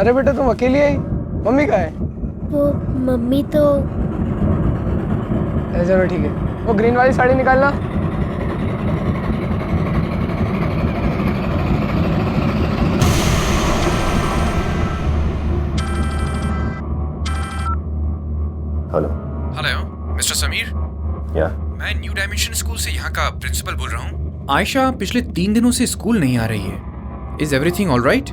अरे बेटा तुम अकेली आई, मम्मी कहाँ है? वो मम्मी तो चलो ठीक है, वो ग्रीन वाली साड़ी निकालना। हेलो। हेलो मिस्टर समीर, या मैं न्यू डायमेंशन स्कूल से यहाँ का प्रिंसिपल बोल रहा हूँ। आयशा पिछले 3 दिनों से स्कूल नहीं आ रही है। Is everything all right?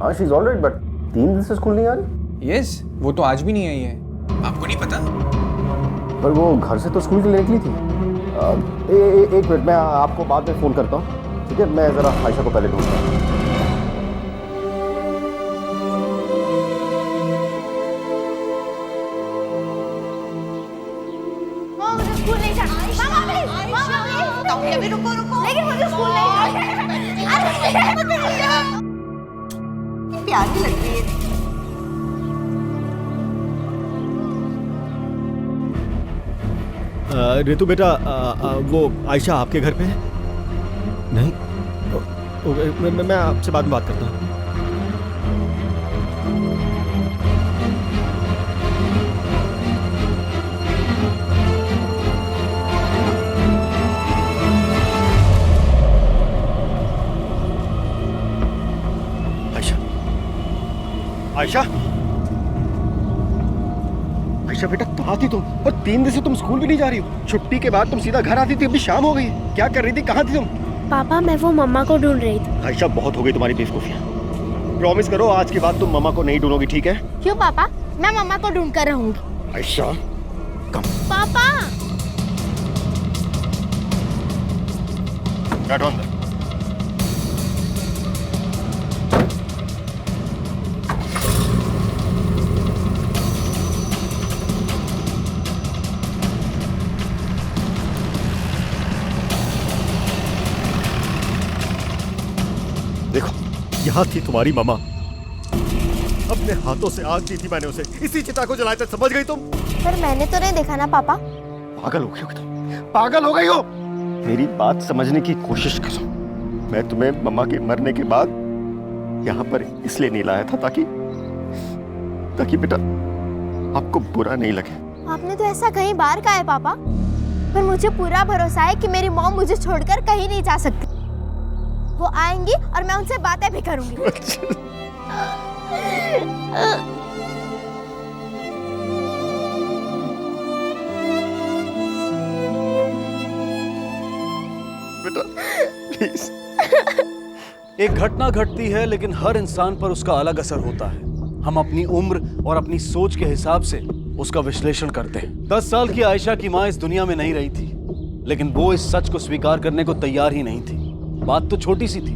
हाँ she is all right, but 3 दिन से स्कूल नहीं आ रही। यस, वो तो आज भी नहीं आई है। आपको नहीं पता? पर वो घर से तो स्कूल के लिए निकली थी। एक मिनट, मैं आपको बाद में फ़ोन करता हूँ, ठीक है? मैं ज़रा आयशा को पहले ढूंढता हूँ। मुझे स्कूल नहीं जाना। मामा प्लीज, अभी रुको रुको, लेकिन मुझे स्कूल नहीं जाना। प्यारी लग रही है। रितु बेटा, वो आयशा आपके घर पे है? नहीं, मैं आपसे बाद में बात करता हूँ। आयशा, आयशा, आयशा बेटा कहाँ थी तुम? और 3 दिन से तुम स्कूल भी नहीं जा रही हो। छुट्टी के बाद तुम सीधा घर आती थी, अभी शाम हो गई। क्या कर रही थी, कहाँ थी तुम? पापा मैं वो मम्मा को ढूंढ रही थी। आयशा बहुत हो गई तुम्हारी बेवकूफियां। प्रॉमिस करो आज के बाद तुम मम्मा को नहीं ढूंढोगी, ठीक है? क्यों पापा, मैं मम्मा को ढूंढ कर रहूंगी। आयशा कम। पापा बैठो अंदर। देखो, यहाँ थी तुम्हारी मम्मा। अपने हाथों से आग दी थी मैंने उसे। इसी चिता को जलाए थे, समझ गई तुम? पर मैंने तो नहीं देखा ना पापा। पागल हो गई हो तुम, पागल हो गई हो। मेरी बात समझने की कोशिश करो। मैं तुम्हें मम्मा के मरने के बाद यहाँ पर इसलिए नहीं लाया था ताकि बेटा आपको बुरा नहीं लगे। आपने तो ऐसा कई बार कहा है पापा, पर मुझे पूरा भरोसा है कि मेरी मॉम मुझे छोड़कर कहीं नहीं जा सकती। वो आएंगी और मैं उनसे बातें भी करूंगी। बेटा प्लीज। एक घटना घटती है लेकिन हर इंसान पर उसका अलग असर होता है। हम अपनी उम्र और अपनी सोच के हिसाब से उसका विश्लेषण करते हैं। 10 साल की आयशा की मां इस दुनिया में नहीं रही थी, लेकिन वो इस सच को स्वीकार करने को तैयार ही नहीं थी। बात तो छोटी सी थी,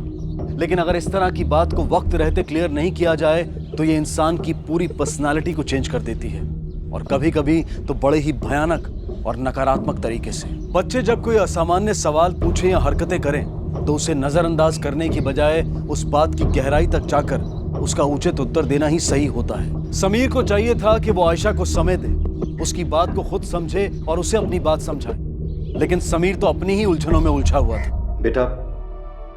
लेकिन अगर इस तरह की बात को वक्त रहते क्लियर नहीं किया जाए तो ये इंसान की पूरी पर्सनालिटी को चेंज कर देती है, और कभी कभी तो बड़े ही भयानक और नकारात्मक तरीके से। बच्चे जब कोई असामान्य सवाल पूछें या हरकतें करें तो उसे नजरअंदाज करने की बजाय उस बात की गहराई तक जाकर उसका उचित उत्तर देना ही सही होता है। समीर को चाहिए था कि वो आयशा को समय दे, उसकी बात को खुद समझे और उसे अपनी बात समझाए, लेकिन समीर तो अपनी ही उलझनों में उलझा हुआ था। बेटा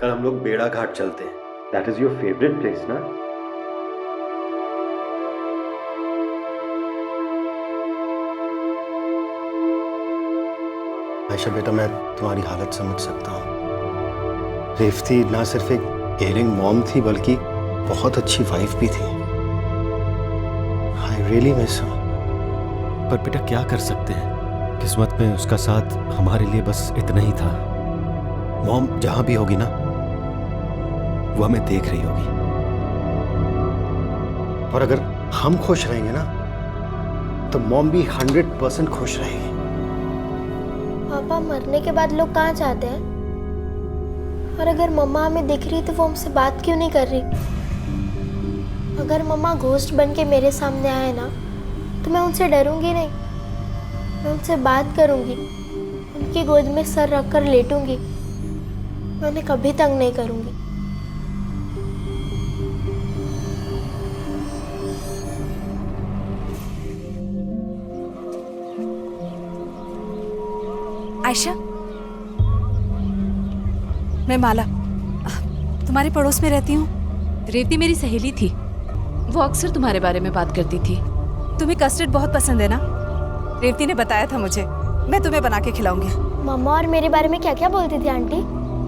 कल हम लोग बेड़ा घाट चलते हैं। That is your favourite place ना? आयशा बेटा मैं तुम्हारी हालत समझ सकता हूँ। रेवती ना सिर्फ एक केयरिंग मॉम थी बल्कि बहुत अच्छी वाइफ भी थी। I really miss her. पर बेटा क्या कर सकते हैं, किस्मत में उसका साथ हमारे लिए बस इतना ही था। मॉम जहां भी होगी ना वो हमें देख रही होगी, और अगर हम खुश रहेंगे ना तो मॉम भी 100% खुश रहेगी। पापा मरने के बाद लोग कहाँ जाते हैं? और अगर मम्मा हमें दिख रही तो वो हमसे बात क्यों नहीं कर रही? अगर मम्मा घोस्ट बन के मेरे सामने आए ना तो मैं उनसे डरूंगी नहीं, मैं उनसे बात करूंगी, उनकी गोद में सर रखकर लेटूंगी, मैं उन्हें कभी तंग नहीं करूंगी। आयशा, मैं माला तुम्हारे पड़ोस में रहती हूँ। रेवती मेरी सहेली थी, वो अक्सर तुम्हारे बारे में बात करती थी। तुम्हें कस्टर्ड बहुत पसंद है ना? रेवती ने बताया था मुझे, मैं तुम्हें बना के खिलाऊंगी। मम्मा और मेरे बारे में क्या क्या बोलती थी आंटी?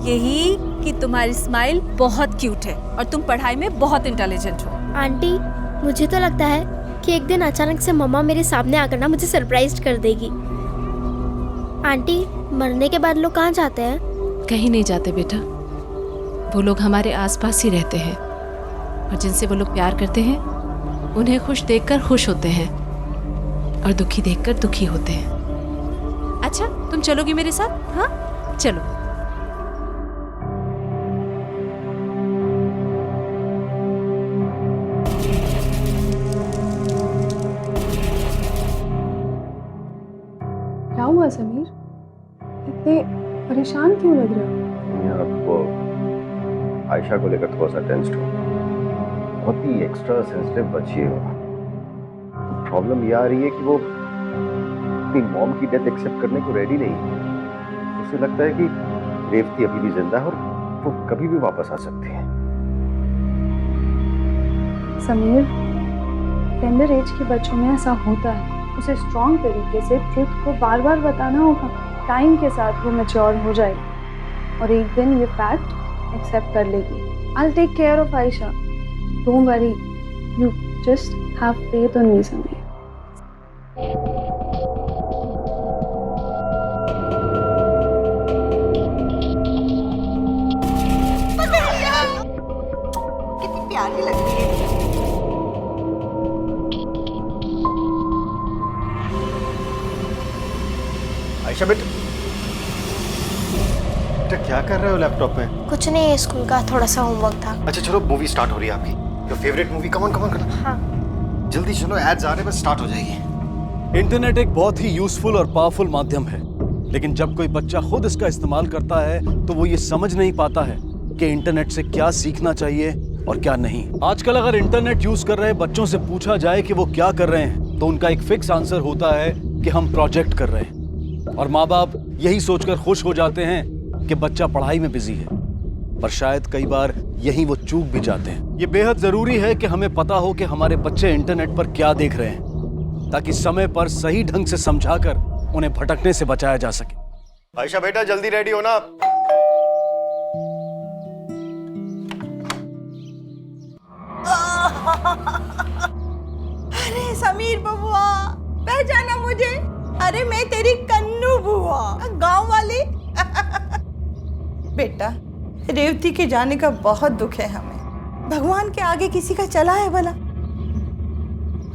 यही कि तुम्हारी स्माइल बहुत क्यूट है और तुम पढ़ाई में बहुत इंटेलिजेंट हो। आंटी, मुझे तो लगता है कि एक दिन अचानक से मम्मा मेरे सामने आकर ना मुझे सरप्राइज कर देगी। आंटी, मरने के बाद लोग कहाँ जाते हैं? कहीं नहीं जाते बेटा, वो लोग हमारे आसपास ही रहते हैं और जिनसे वो लोग प्यार करते हैं उन्हें खुश देखकर खुश होते हैं और दुखी देखकर दुखी होते हैं। अच्छा, तुम चलोगी मेरे साथ? हाँ चलो। क्या हुआ समीर? इतने परेशान क्यों लग रहे हो? आपको आयशा को लेकर थोड़ा सा टेंस्ड हूँ। बहुत ही एक्स्ट्रा सेंसिटिव बच्ची है वो। प्रॉब्लम ये आ रही है कि वो अपनी मॉम की डेथ एक्सेप्ट करने को रेडी नहीं है। उसे लगता है कि रेवती अभी भी जिंदा है और वो कभी भी वापस आ सकती है। समीर, टेंडर एज के बच्चों में ऐसा होता है। उसे स्ट्रॉन्ग तरीके से ट्रुथ को बार बार बताना होगा। टाइम के साथ वो मैच्योर हो जाएगी और एक दिन ये फैक्ट एक्सेप्ट कर लेगी। I'll take care of Aisha. Don't worry. You just have faith on me, Samir. कितनी प्यारी लगती है। आयशा बेटा क्या कर रहे हो लैपटॉप में? कुछ नहीं, स्कूल का थोड़ा सा होमवर्क था। अच्छा चलो, मूवी स्टार्ट हो रही है आपकी। Your favourite movie, come on come on. हाँ। जल्दी चलो, एड्स आ रहे हैं, बस स्टार्ट हो जाएगी। इंटरनेट एक बहुत ही यूजफुल और पावरफुल माध्यम है, लेकिन जब कोई बच्चा खुद इसका इस्तेमाल करता है तो वो ये समझ नहीं पाता है कि इंटरनेट से क्या सीखना चाहिए और क्या नहीं। आजकल अगर इंटरनेट यूज कर रहे बच्चों से पूछा जाए कि वो क्या कर रहे हैं तो उनका एक फिक्स आंसर होता है कि हम प्रोजेक्ट कर रहे हैं, और माँ बाप यही सोचकर खुश हो जाते हैं कि बच्चा पढ़ाई में बिजी है, पर शायद कई बार यही वो चूक भी जाते हैं। ये बेहद जरूरी है कि हमें पता हो कि हमारे बच्चे इंटरनेट पर क्या देख रहे हैं, ताकि समय पर सही ढंग से समझाकर उन्हें भटकने से बचाया जा सके। आयशा बेटा जल्दी रेडी हो ना। अरे समीर बबुआ, पहचाना मुझे? अरे मैं तेरी कन्नू बुआ, गांव वाली। बेटा, रेवती के जाने का बहुत दुख है हमें। भगवान के आगे किसी का चला है भला?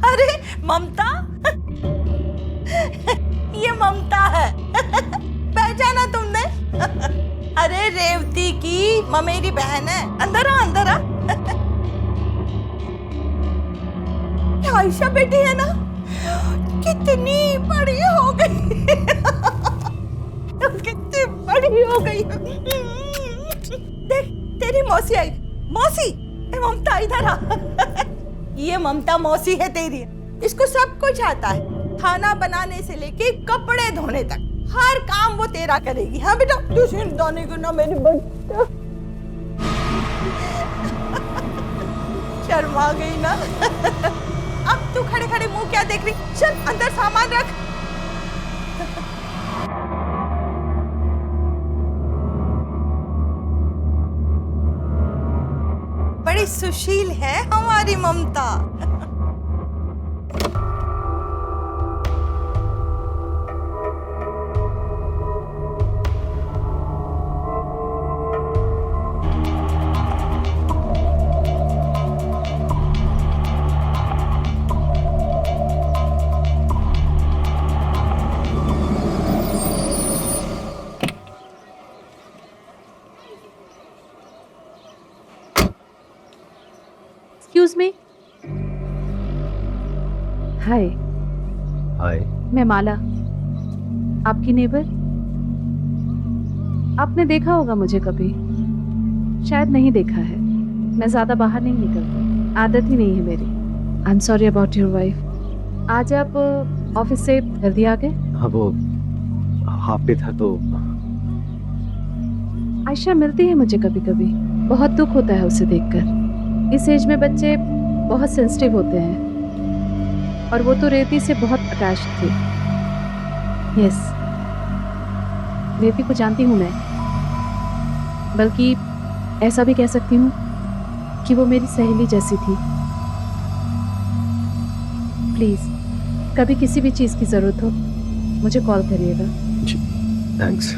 अरे ममता, ये ममता है। पहचाना तुमने? अरे रेवती की ममेरी बहन है। अंदर आ, अंदर आ। आयशा बेटी है ना? कितनी बड़ी हो गई। कितनी बड़ी हो गई। देख, तेरी मौसी आई। मौसी, ममता इधर आ। ये ममता मौसी है तेरी। इसको सब कुछ आता है, खाना बनाने से लेके कपड़े धोने तक हर काम वो तेरा करेगी। हाँ बेटा, तू चिंताने को ना मेरी बच्चा। शर्मा गई ना? अब तू खड़े खड़े मुंह क्या देख रही? चल अंदर सामान रख। बड़ी सुशील है हमारी ममता। Excuse me. हाय। हाय। मैं माला, आपकी नेबर। आपने देखा होगा मुझे कभी, शायद नहीं देखा है। मैं ज्यादा बाहर नहीं निकलती, आदत ही नहीं है मेरी। I am sorry about your wife. आज आप ऑफिस से जल्दी आ गए? हाँ, वो हाफ डे था तो। आयशा मिलती है मुझे कभी कभी, बहुत दुख होता है उसे देखकर। इस एज में बच्चे बहुत सेंसिटिव होते हैं और वो तो रेवती से बहुत अटैच्ड थी। यस, रेवती को जानती हूँ मैं, बल्कि ऐसा भी कह सकती हूँ कि वो मेरी सहेली जैसी थी। प्लीज़ कभी किसी भी चीज़ की ज़रूरत हो मुझे कॉल करिएगा। जी, थैंक्स।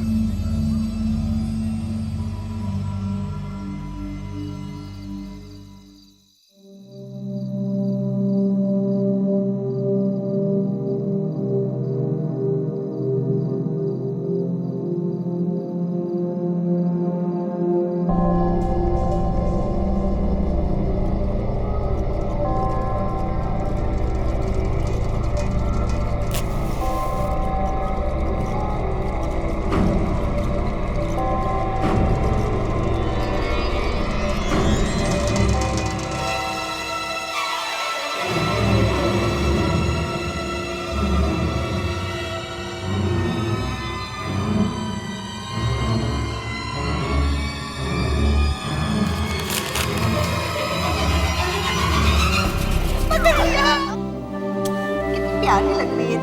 कितनी प्यारी लग रही है।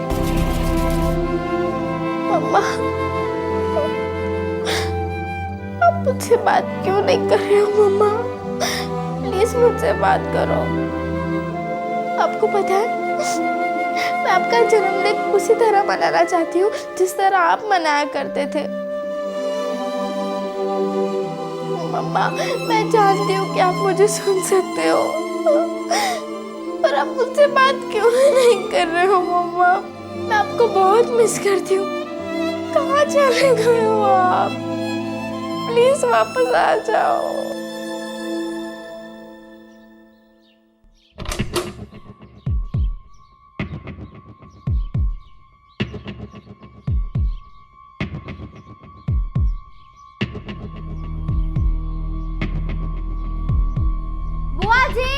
मम्मा, आप मुझसे बात क्यों नहीं कर रहे हो मम्मा? प्लीज मुझसे बात करो। आपको पता है मैं आपका जन्मदिन उसी तरह मनाना चाहती हूँ जिस तरह आप मनाया करते थे। मम्मा, मैं जानती हूँ कि आप मुझे सुन सकते हो, पर आप मुझसे बात क्यों नहीं कर रहे हो मम्मा? मैं आपको बहुत मिस करती हूँ। कहाँ चले गए हो आप? प्लीज वापस आ जाओ। बुआ जी,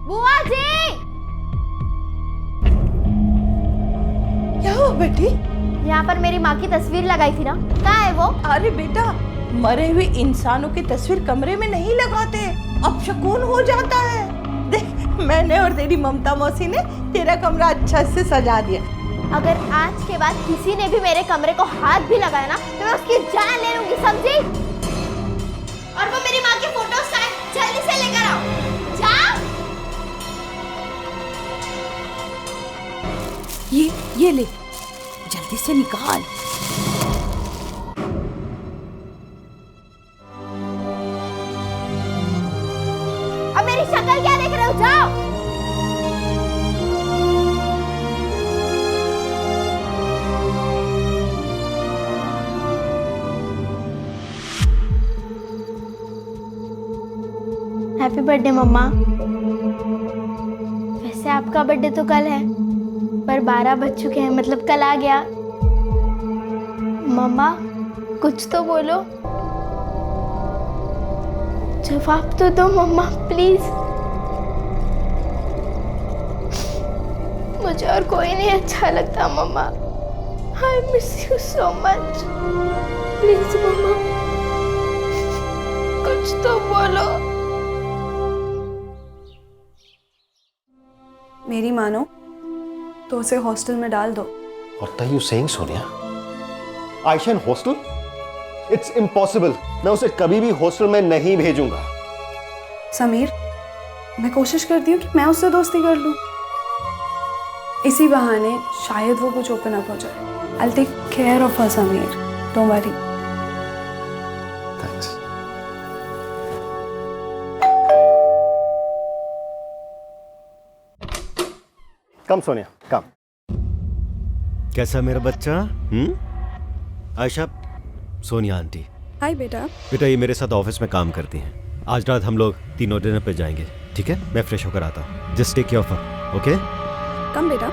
बुआ जी, क्या हुआ बेटी? यहाँ पर मेरी माँ की तस्वीर लगाई थी ना, कहाँ है वो? अरे बेटा, मरे हुए इंसानों की तस्वीर कमरे में नहीं लगाते, अपशकुन हो जाता है। देख, मैंने और तेरी ममता मौसी ने तेरा कमरा अच्छा से सजा दिया। अगर आज के बाद किसी ने भी मेरे कमरे को हाथ भी लगाया ना तो मैं उसकी जान ले लूंगी, समझी? और वो मेरी माँ की फोटोज जल्दी से लेकर आओ। जाओ। ये ले, जल्दी से निकाल। अब मेरी शक्ल क्या देख रहे हो? जाओ। हैप्पी बर्थडे मम्मा। वैसे आपका बर्थडे तो कल है, पर 12 बज चुके हैं, मतलब कल आ गया। मम्मा, कुछ तो बोलो, जवाब तो दो मम्मा प्लीज। मुझे और कोई नहीं अच्छा लगता मम्मा। I miss you so much. Please मम्मा, कुछ तो बोलो। मेरी मानो तो उसे हॉस्टल में डाल दो। What are you saying, Sonia? Ayesha in hostel? It's impossible. मैं उसे कभी भी हॉस्टल में नहीं भेजूंगा। समीर, मैं कोशिश करती हूँ कि मैं उससे दोस्ती कर लूँ। इसी बहाने शायद वो कुछ ओपन अप हो जाए। I'll take care of her, Sameer. Don't worry. Thanks. कम सोनिया, कम। कैसा मेरा बच्चा? आयशा, सोनिया आंटी। हाय बेटा। बेटा, ये मेरे साथ ऑफिस में काम करती हैं। आज रात हम लोग तीनों डिनर पे जाएंगे, ठीक है? मैं फ्रेश होकर आता हूँ। Just take care of her, okay? Come बेटा।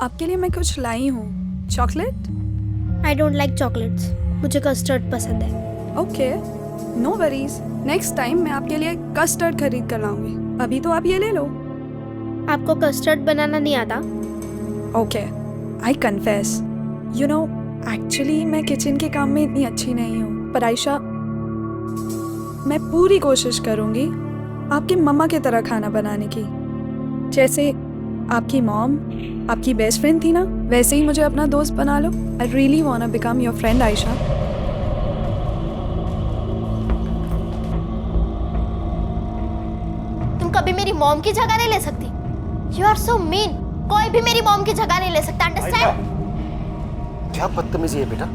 आपके लिए मैं कुछ लाई हूँ। Chocolate? I don't like chocolates, मुझे कस्टर्ड पसंद है। Okay, no worries. Next time मैं आपके लिए कस्टर्ड खरीद कर लाऊंगी। अभी तो आप ये ले लो। आपको कस्टर्ड बनाना नहीं आता? Okay, I confess, you know, actually मैं किचन के काम में इतनी अच्छी नहीं हूँ। पर आयशा, मैं पूरी कोशिश करूंगी आपकी मम्मा की तरह खाना बनाने की। जैसे आपकी मॉम आपकी बेस्ट फ्रेंड थी ना, वैसे ही मुझे अपना दोस्त बना लो। I really want to become your friend Ayesha. तुम कभी मेरी मॉम की जगह नहीं ले सकती। You are so mean. कोई भी मेरी मॉम की जगह नहीं ले सकता, अंडरस्टैंड? क्या बदतमीजी है बेटा,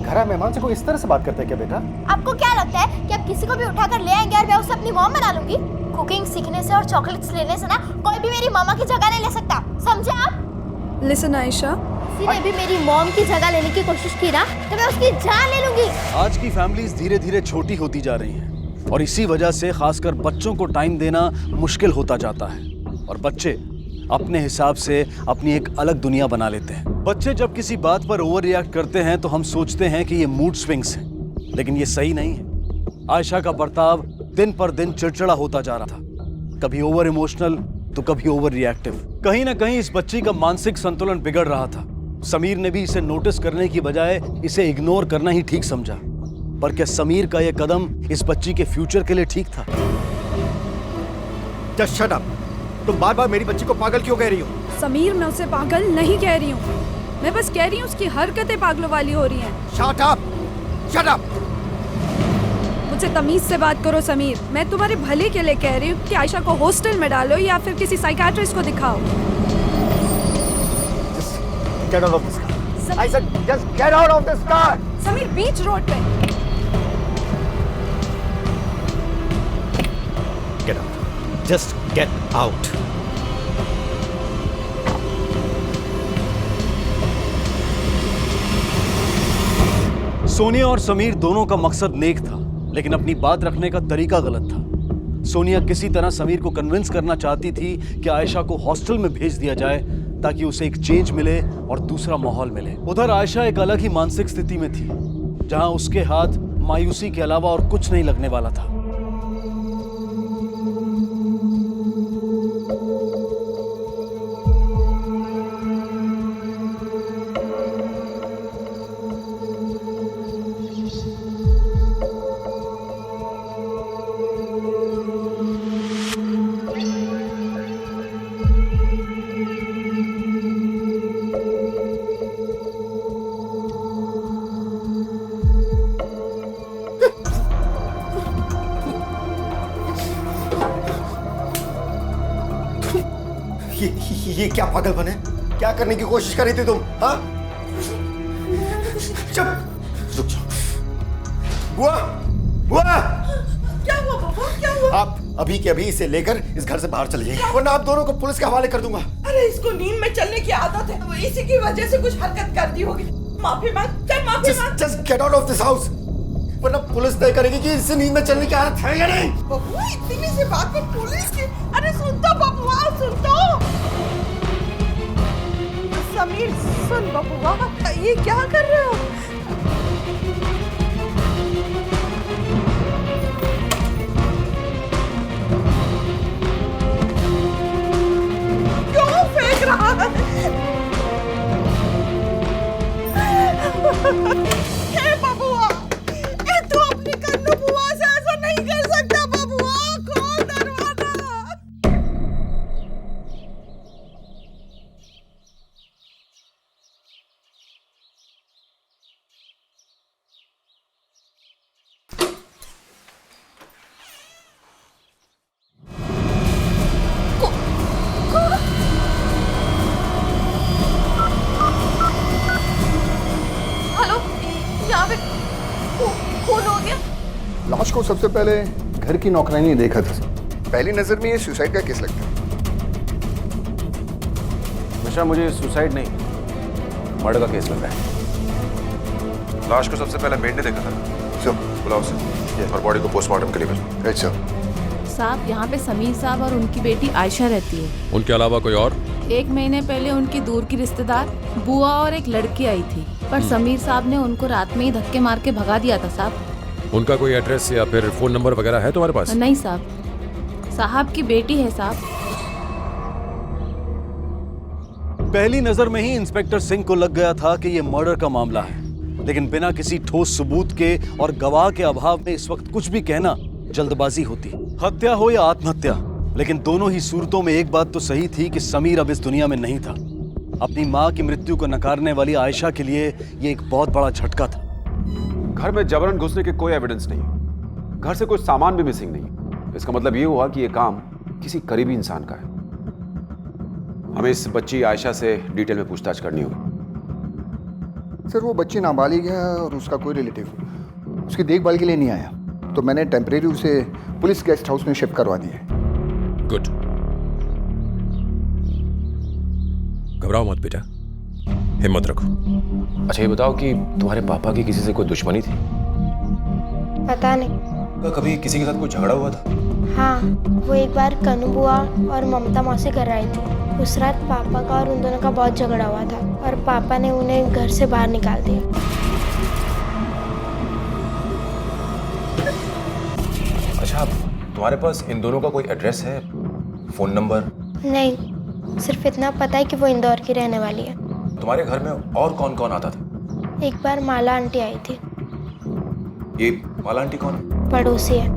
घर मेहमान से कोई इस तरह से बात करता है क्या बेटा? आपको क्या लगता है कि आप किसी को भी उठाकर ले आएंगे और मैं उसे अपनी मॉम बना लूंगी? कुकिंग सीखने से और चॉकलेट्स लेने से ना कोई भी मेरी मामा की जगह नहीं ले सकता, समझे आप? लिसन आयशा, किसी ने भी मेरी मॉम की जगह लेने की कोशिश की ना तो मैं उसकी जान ले लूंगी। आज की फैमिलीज धीरे धीरे छोटी होती जा रही हैं और इसी वजह से खासकर बच्चों को टाइम देना मुश्किल होता जाता है और बच्चे अपने हिसाब से अपनी एक अलग दुनिया बना लेते हैं। बच्चे जब किसी बात पर ओवर रिएक्ट करते हैं तो हम सोचते हैं कि ये मूड स्विंग्स हैं, लेकिन ये सही नहीं है। आयशा का बर्ताव दिन पर दिन चिड़चिड़ा होता जा रहा था, कभी ओवर इमोशनल तो कभी ओवर रिएक्टिव। कहीं ना कहीं इस बच्ची का मानसिक संतुलन बिगड़ रहा था। समीर ने भी इसे नोटिस करने की बजाय इसे इग्नोर करना ही ठीक समझा। पर क्या समीर का यह कदम इस बच्ची के फ्यूचर के लिए ठीक था? Just shut up. तुम बार बार मेरी बच्ची को पागल क्यों कह रही हो? समीर, मैं उसे पागल नहीं कह रही हूँ, मैं बस कह रही हूँ उसकी हरकतें पागलों वाली हो रही हैं। Shut up, shut up. मुझसे तमीज से बात करो समीर। मैं तुम्हारे भले के लिए कह रही हूँ कि आयशा को हॉस्टल में डालो या फिर किसी साइकियाट्रिस्ट को दिखाओ। Just get out of this car. I said just get out of this car. Sameer, beach road पे। Get out. Just get out. Sonia और समीर दोनों का मकसद नेक था, लेकिन अपनी बात रखने का तरीका गलत था। सोनिया किसी तरह समीर को कन्विंस करना चाहती थी कि आयशा को हॉस्टल में भेज दिया जाए ताकि उसे एक चेंज मिले और दूसरा माहौल मिले। उधर आयशा एक अलग ही मानसिक स्थिति में थी, जहां उसके हाथ मायूसी के अलावा और कुछ नहीं लगने वाला था। ये क्या पागलपन है? क्या करने की कोशिश कर रही थी तुम? हाँ? चुप, रुक जाओ। बुआ, बुआ! क्या हुआ बाबा, क्या हुआ? आप अभी के अभी इसे लेकर इस घर से बाहर चले जाइए, वरना आप दोनों को पुलिस के हवाले कर दूंगा। अरे इसको नींद में चलने की आदत है, वो इसी की वजह से कुछ हरकत कर दी होगी। माफी मांग, चल माफी मांग। Just get out of this house, वरना पुलिस तय करेगी कि इसे नींद में चलने की आदत है या नहीं। बबुआ, इतनी सी बात पर पुलिस की? अरे सुन तो बबुआ, सुन तो। समीर, सुन बबुआ, ये क्या कर रहे हो? क्यों फेंक रहा है? हे बबुआ, तू अपनी कन्नू बुआ से ऐसा नहीं कर सकता बबुआ, खोल दरवाजा। हेलो, यहाँ पे खून हो गया। लाश को सबसे पहले घर की नौकरानी ने देखा था। पहली नजर में ये सुसाइड का केस लगता है। हमेशा मुझे सुसाइड नहीं, मर्डर का केस लग रहा है। लाश को सबसे पहले मेड ने देखा था। सर, बुलाओ उसे और बॉडी को पोस्टमार्टम के लिए भेजो। Right sir. साहब, यहाँ पे समीर साहब और उनकी बेटी आयशा रहती है। उनके अलावा कोई और? 1 महीने पहले उनकी दूर की रिश्तेदार बुआ और एक लड़की आई थी, पर समीर साहब ने उनको रात में ही धक्के मार के भगा दिया था साहब। उनका कोई एड्रेस या फिर फोन नंबर वगैरह है तुम्हारे पास? नहीं साहब, साहब की बेटी है साहब। पहली नजर में ही इंस्पेक्टर सिंह को लग गया था कि यह मर्डर का मामला है, लेकिन बिना किसी ठोस सबूत के और गवाह के अभाव में इस वक्त कुछ भी कहना जल्दबाजी होती। हत्या हो या आत्महत्या, लेकिन दोनों ही सूरतों में एक बात तो सही थी कि समीर अब इस दुनिया में नहीं था। अपनी माँ की मृत्यु को नकारने वाली आयशा के लिए ये एक बहुत बड़ा झटका था। घर में जबरन घुसने के कोई एविडेंस नहीं, घर से कोई सामान भी मिसिंग नहीं। इसका मतलब ये हुआ कि ये काम किसी करीबी इंसान का है। हमें इस बच्ची आयशा से डिटेल में पूछताछ करनी होगी। सर वो बच्ची नाबालिग है और उसका कोई रिलेटिव उसकी देखभाल के लिए नहीं आया, तो मैंने टेम्परेरी उसे पुलिस गेस्ट हाउस में शिफ्ट करवा दिया है। गुड। घबराओ मत बेटा, हिम्मत रखो। अच्छा ये बताओ कि तुम्हारे पापा की किसी से कोई दुश्मनी थी? पता नहीं। कभी किसी के साथ कोई झगड़ा हुआ था? हाँ, वो एक बार कनू बुआ और ममता मौसी कर रही थी। उस रात पापा का और उन दोनों का बहुत झगड़ा हुआ था और पापा ने उन्हें घर से बाहर निकाल दिया। अच्छा, तुम्हारे पास इन दोनों का कोई एड्रेस है, फोन नंबर? नहीं, सिर्फ इतना पता है कि वो इंदौर की रहने वाली है। तुम्हारे घर में और कौन कौन आता था? एक बार माला आंटी आई थी। ये माला आंटी कौन है? पड़ोसी है,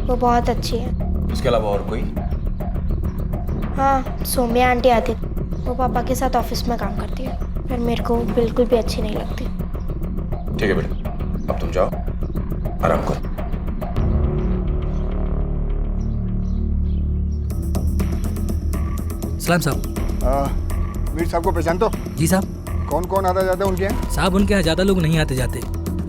वो बहुत अच्छी है। उसके अलावा और कोई? हाँ, सोम्या आंटी आती थी, वो पापा के साथ ऑफिस में काम करती है, पर मेरे को बिल्कुल भी अच्छी नहीं लगती। ठीक है बेटा, अब तुम जाओ, आराम करो। सलाम साहब। मीर साहब को पहचान तो? जी साहब। कौन कौन आता जाता है उनके यहाँ? साहब उनके यहाँ ज़्यादा लोग नहीं आते जाते,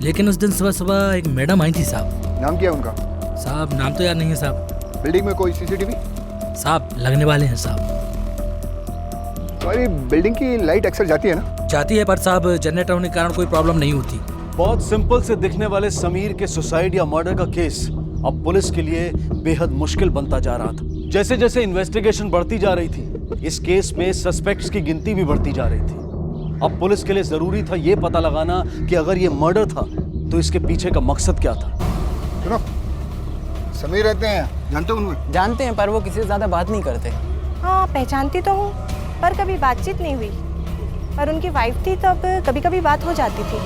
लेकिन उस दिन सुबह सुबह एक मैडम आई थी साहब। नाम क्या है उनका? साहब नाम तो याद नहीं है साहब। बिल्डिंग में कोई सीसीटीवी? साहब लगने वाले हैं साहब। तुम्हारी बिल्डिंग की लाइट अक्सर जाती है ना? जाती है, पर साहब जनरेटर होने के कारण कोई प्रॉब्लम नहीं होती। बहुत सिंपल से दिखने वाले समीर के सुसाइड या मर्डर का केस अब पुलिस के लिए बेहद मुश्किल बनता जा रहा था। जैसे जैसे इन्वेस्टिगेशन बढ़ती जा रही थी, इस केस में सस्पेक्ट्स की गिनती भी बढ़ती जा रही थी। अब पुलिस के लिए जरूरी था ये पता लगाना कि अगर ये मर्डर था तो इसके पीछे का मकसद क्या था। सुनो, समीर रहते हैं, जानते हो उन्हें? जानते हैं, पर वो किसी से ज्यादा बात नहीं करते। हाँ, पहचानती तो हूँ, पर कभी बातचीत नहीं हुई। पर उनकी वाइफ थी तब कभी कभी बात हो जाती थी।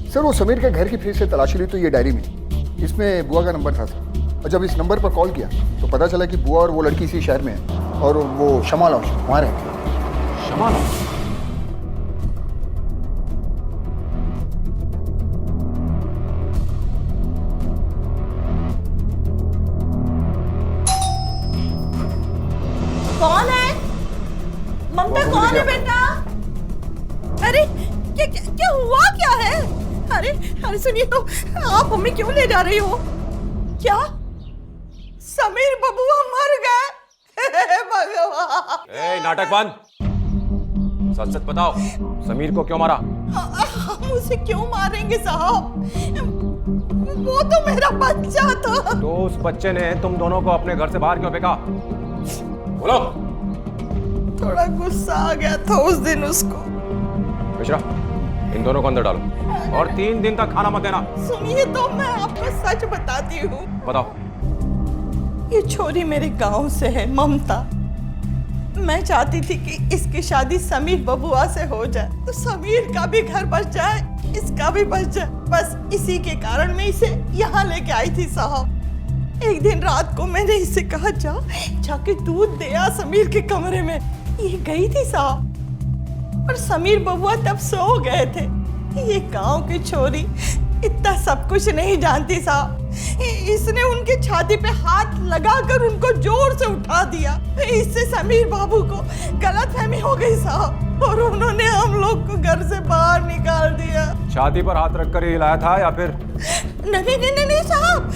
सर वो समीर के घर की फ्रिज से तलाशी ली तो ये डायरी मिली, इसमें बुआ का नंबर था सर। और जब इस नंबर पर कॉल किया तो पता चला कि बुआ और वो लड़की इसी शहर में है और वो शमा लॉज वहाँ रहती है। शमा लॉज? कौन है? ममता कौन है बेटा? अरे क्या हुआ क्या है? अरे सुनिए तो, आप हमें क्यों ले जा रही हो? क्या समीर बबुआ मर गए? भगवान! ए, नाटक बंद। सच सच बताओ, समीर को क्यों मारा? हम उसे क्यों मारेंगे साहब? वो तो मेरा बच्चा था। तो उस बच्चे ने तुम दोनों को अपने घर से बाहर क्यों फेंका? बोलो। थोड़ा गुस्सा आ गया था उस दिन उसको। मिश्रा, इन दोनों को अंदर डालो और 3 दिन तक खाना मत देना। सुनिए तो, मैं आपको सच बताती हूँ। बताओ। ये छोरी मेरे गांव से है, ममता। मैं चाहती थी कि इसकी शादी समीर बबुआ से हो जाए, तो समीर का भी घर बच जाए, इसका भी बच जाए। बस इसी के कारण मैं इसे यहाँ लेके आई थी साहब। एक दिन रात को मैंने इसे कहा, जाके दूध दे आ समीर के कमरे में। ये गई थी साहब, और समीर बबुआ तब सो गए थे। ये गांव की छोरी इतना सब कुछ नहीं जानती साहब। इसने उनकी छाती पे हाथ लगाकर उनको जोर से उठा दिया। इससे समीर बाबू को गलतफहमी हो गई साहब, और उन्होंने हम लोग को घर से बाहर निकाल दिया। छाती पर हाथ रखकर ही हिलाया था या फिर? नहीं साहब,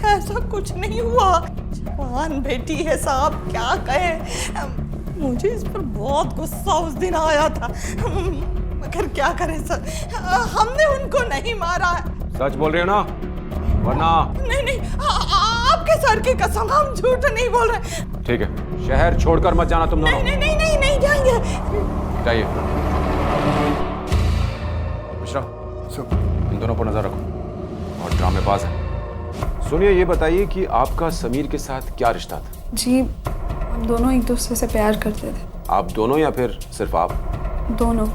ऐसा कुछ नहीं हुआ। जवान बेटी है साहब, क्या कहे। मुझे इस पर बहुत गुस्सा उस दिन आया था, मगर क्या करें सर, हमने उनको नहीं मारा। सच बोल रही हो ना? वरना? नहीं, आपके सर की कसम, हम झूठ नहीं बोल रहे। ठीक है, शहर छोड़कर मत जाना तुम दोनों। नहीं जाएंगे। जाइए। मिश्रा, इन दोनों पर नजर रखो और ड्रामेबाज है। सुनिए, ये बताइए कि आपका समीर के साथ क्या रिश्ता था? जी, हम दोनों एक दूसरे से प्यार करते थे। आप दोनों या फिर सिर्फ आप? दोनों।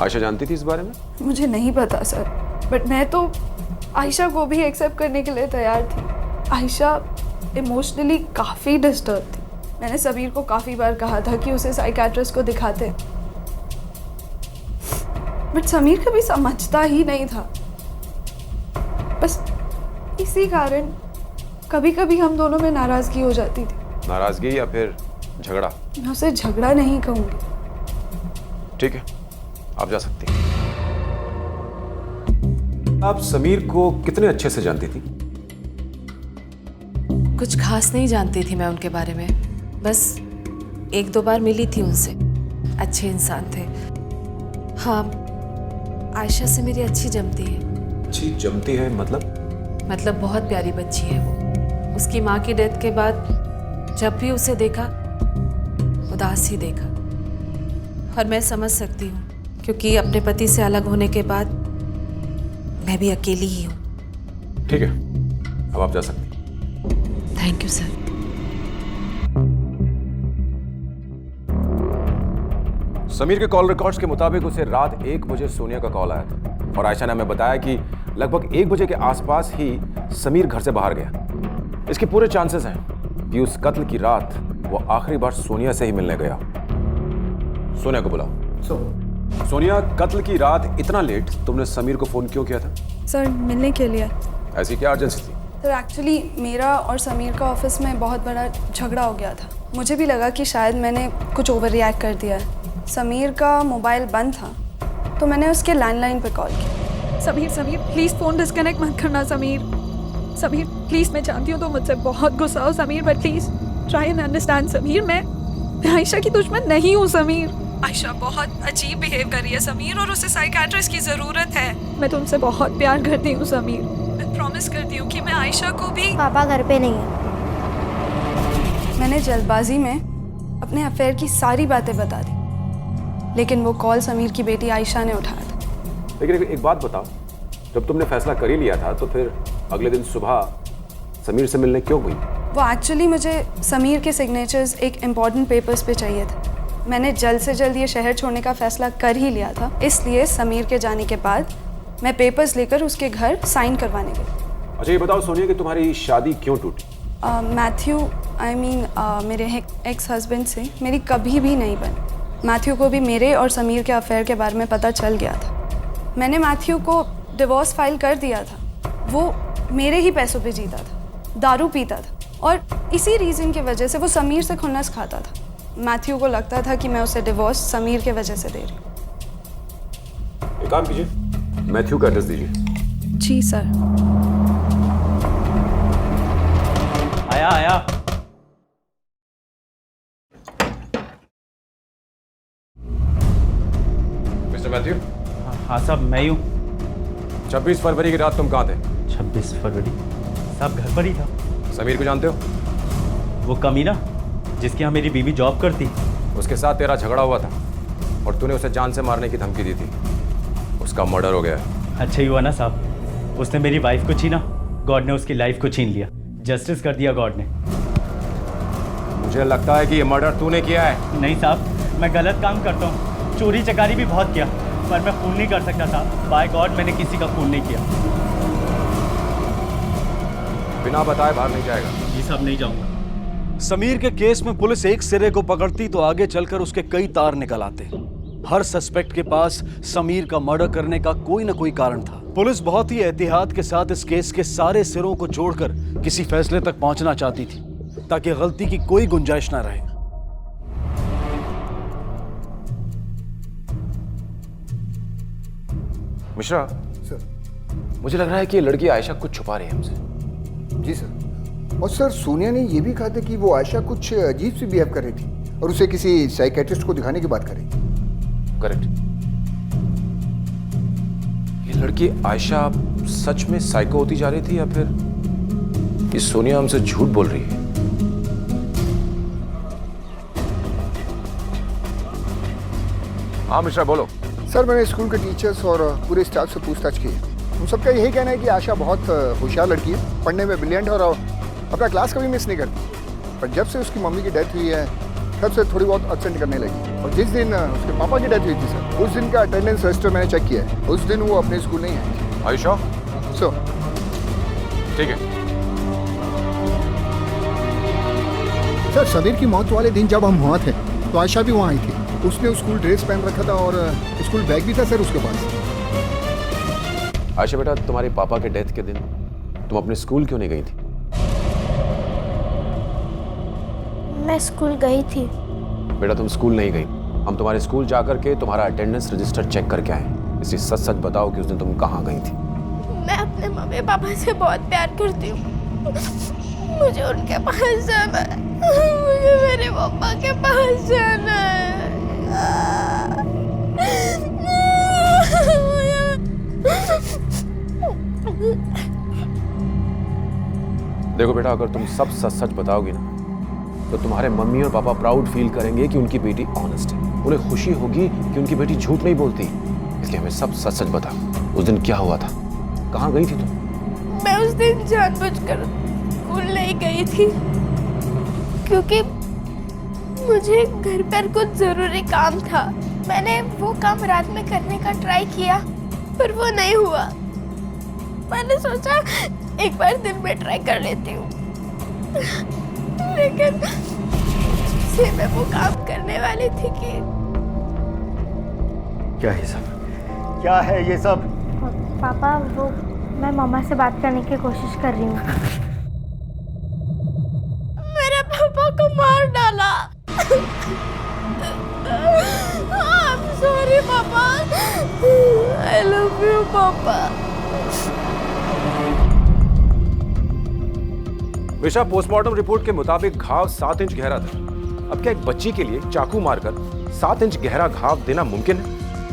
आयशा जानती थी इस बारे में? मुझे नहीं पता सर, बट मैं तो आयशा को भी एक्सेप्ट करने के लिए तैयार थी। आयशा इमोशनली काफ़ी डिस्टर्ब थी। मैंने समीर को काफ़ी बार कहा था कि उसे साइकियाट्रिस्ट को दिखाते, बट समीर कभी समझता ही नहीं था। बस इसी कारण कभी कभी हम दोनोgrupप में नाराज़गी हो जाती थी। नाराजगी या फिर झगड़ा? मैं उसे झगड़ा नहीं कहूँगी। ठीक है, आप जा सकती हैं। आप समीर को कितने अच्छे से जानती थी? कुछ खास नहीं जानती थी मैं उनके बारे में, बस 1-2 बार मिली थी उनसे। अच्छे इंसान थे। हाँ, आयशा से मेरी अच्छी जमती है। अच्छी जमती है मतलब? मतलब बहुत प्यारी बच्ची है वो। उसकी माँ की डेथ के बाद जब भी उसे देखा उदास ही देखा, और मैं समझ सकती हूँ क्योंकि अपने पति से अलग होने के बाद मैं भी अकेली ही हूँ। ठीक है, अब आप जा सकती हैं। Thank you sir. समीर के कॉल रिकॉर्ड्स के मुताबिक उसे रात 1 बजे सोनिया का कॉल आया था और आयशा ने हमें बताया कि लगभग 1 बजे के आसपास ही समीर घर से बाहर गया। इसके पूरे चांसेस हैं कि उस कत्ल की रात वो आखिरी बार सोनिया से ही मिलने गया। सोनिया को बुलाओ। सोनिया, कत्ल की रात इतना लेट तुमने समीर को फोन क्यों किया था? सर, मिलने के लिए। ऐसी क्या अर्जेंसी थी? सर, एक्चुअली मेरा और समीर का ऑफिस में बहुत बड़ा झगड़ा हो गया था। मुझे भी लगा कि शायद मैंने कुछ ओवर रिएक्ट कर दिया है। समीर का मोबाइल बंद था तो मैंने उसके लैंडलाइन पे कॉल किया। समीर प्लीज़ फ़ोन डिस्कनेक्ट मत करना। समीर प्लीज़, मैं जानती हूँ तो मुझसे बहुत गुस्सा हो Sameer, but please try and understand Sameer. मैं आयशा की दुश्मन नहीं हूँ समीर। आयशा बहुत अजीब बिहेव कर रही है समीर, और उसे साइकियाट्रिस्ट की ज़रूरत है। मैं तुमसे बहुत प्यार करती हूँ समीर। मैं प्रॉमिस करती हूँ कि मैं आयशा को भी। पापा घर पे नहीं है। मैंने जल्दबाजी में अपने अफेयर की सारी बातें बता दी, लेकिन वो कॉल समीर की बेटी आयशा ने उठाया था। लेकिन एक बात बताओ, जब तुमने फैसला कर ही लिया था तो फिर अगले दिन सुबह समीर से मिलने क्यों गई? वो एक्चुअली मुझे समीर के सिग्नेचर्स एक इम्पॉर्टेंट पेपर्स पे चाहिए थे। मैंने जल्द से जल्द ये शहर छोड़ने का फैसला कर ही लिया था, इसलिए समीर के जाने के बाद मैं पेपर्स लेकर उसके घर साइन करवाने गई। अच्छा, ये बताओ सोनिया कि तुम्हारी शादी क्यों टूटी? मैथ्यू मेरे एक्स हस्बैंड से मेरी कभी भी नहीं बनी। मैथ्यू को भी मेरे और समीर के अफेयर के बारे में पता चल गया था। मैंने मैथ्यू को डिवोर्स फाइल कर दिया था। वो मेरे ही पैसों पे जीता था, दारू पीता था, और इसी रीज़न की वजह से वो समीर से खुन्नस खाता था। मैथ्यू को लगता था कि मैं उसे डिवोर्स समीर के वजह से दे रही हूँ। एक काम कीजिए, मैथ्यू का एड्रेस दीजिए। जी सर। आया। Mister Matthew. हाँ साहब, मैं ही हूँ। 26 फरवरी की रात तुम कहाँ थे? 26 फरवरी साहब घर पर ही था। समीर को जानते हो? वो कमीना जिसके यहाँ मेरी बीवी जॉब करती, उसके साथ तेरा झगड़ा हुआ था और तूने उसे जान से मारने की धमकी दी थी। उसका मर्डर हो गया है। अच्छा ही हुआ ना साहब, उसने मेरी वाइफ को छीना, गॉड ने उसकी लाइफ को छीन लिया। जस्टिस कर दिया गॉड ने। मुझे लगता है कि ये मर्डर तूने किया है। नहीं साहब, मैं गलत काम करता हूँ, चोरी चकारी भी बहुत किया, पर मैं खून नहीं कर सकता साहब। बाय गॉड मैंने किसी का खून नहीं किया। बिना बताए बाहर नहीं जाएगा। जी साहब, नहीं जाऊंगा। समीर के केस में पुलिस एक सिरे को पकड़ती तो आगे चलकर उसके कई तार निकल आते। हर सस्पेक्ट के पास समीर का मर्डर करने का कोई ना कोई कारण था। पुलिस बहुत ही एहतियात के साथ इस केस के सारे सिरों को जोड़कर किसी फैसले तक पहुंचना चाहती थी, ताकि गलती की कोई गुंजाइश ना रहे। मिश्रा सर। मुझे लग रहा है कि ये लड़की आयशा कुछ छुपा रही है हमसे। जी सर। और सर, सोनिया ने यह भी कहा था कि वो आयशा कुछ अजीब सी बिहेव कर रही थी और उसे किसी साइकियाट्रिस्ट को दिखाने की बात कर रही थी। करेक्ट। ये लड़की आयशा सच में साइको होती जा रही थी या फिर ये सोनिया हमसे झूठ बोल रही है? हाँ मिश्रा, बोलो। सर, मैंने स्कूल के टीचर्स और पूरे स्टाफ से पूछताछ की है। उन सबका यही कहना है कि आयशा बहुत होशियार लड़की है, पढ़ने में ब्रिलियंट और अपना क्लास कभी मिस नहीं करती। पर जब से उसकी मम्मी की डेथ हुई है तब से थोड़ी बहुत एब्सेंट करने लगी। और जिस दिन उसके पापा की डेथ हुई थी सर, उस दिन का अटेंडेंस रजिस्टर मैंने चेक किया है। उस दिन वो अपने स्कूल नहीं आई। आयशा? सर, ठीक है। सर समीर की मौत वाले दिन जब हम वहाँ थे तो आयशा भी वहाँ आई थी। उसने स्कूल ड्रेस पहन रखा था और स्कूल बैग भी था सर उसके पास। आयशा बेटा, तुम्हारे पापा के डेथ के दिन तुम अपने स्कूल क्यों नहीं गई थी? मैं स्कूल गई थी। बेटा तुम स्कूल नहीं गई। हम तुम्हारे स्कूल जाकर के तुम्हारा अटेंडेंस रजिस्टर चेक करके आए। इसलिए सच सच बताओ कि उस दिन तुम कहाँ गई थी? मैं अपने मम्मी पापा से बहुत प्यार करती हूँ। मुझे उनके पास जाना है। मुझे मेरे पापा के पास जाना है। देखो बेटा, अगर तुम सब सच सच बताओगी ना तो तुम्हारे मम्मी और पापा प्राउड फील करेंगे कि उनकी बेटी ऑनेस्ट है। उन्हें खुशी होगी कि उनकी बेटी झूठ नहीं बोलती। इसलिए हमें सब सच सच बताओ, उस दिन क्या हुआ था? कहाँ गई थी तुम? मैं उस दिन जानबूझकर स्कूल नहीं गई थी क्योंकि मुझे घर पर कुछ जरूरी काम था। मैंने वो काम रात में करने का ट्राई किया पर वो नहीं हुआ। मैंने सोचा एक बार दिन में ट्राई कर लेती हूँ, लेकिन से मैं वो काम करने वाली थी कि क्या है सब? क्या है ये सब? पापा वो मैं मम्मा से बात करने की कोशिश कर रही हूँ। मेरे पापा को मार डाला। I'm sorry पापा। I love you पापा। विशा, पोस्टमार्टम रिपोर्ट के मुताबिक घाव 7 इंच गहरा था। अब क्या एक बच्ची के लिए चाकू मारकर 7 इंच गहरा घाव देना मुमकिन है?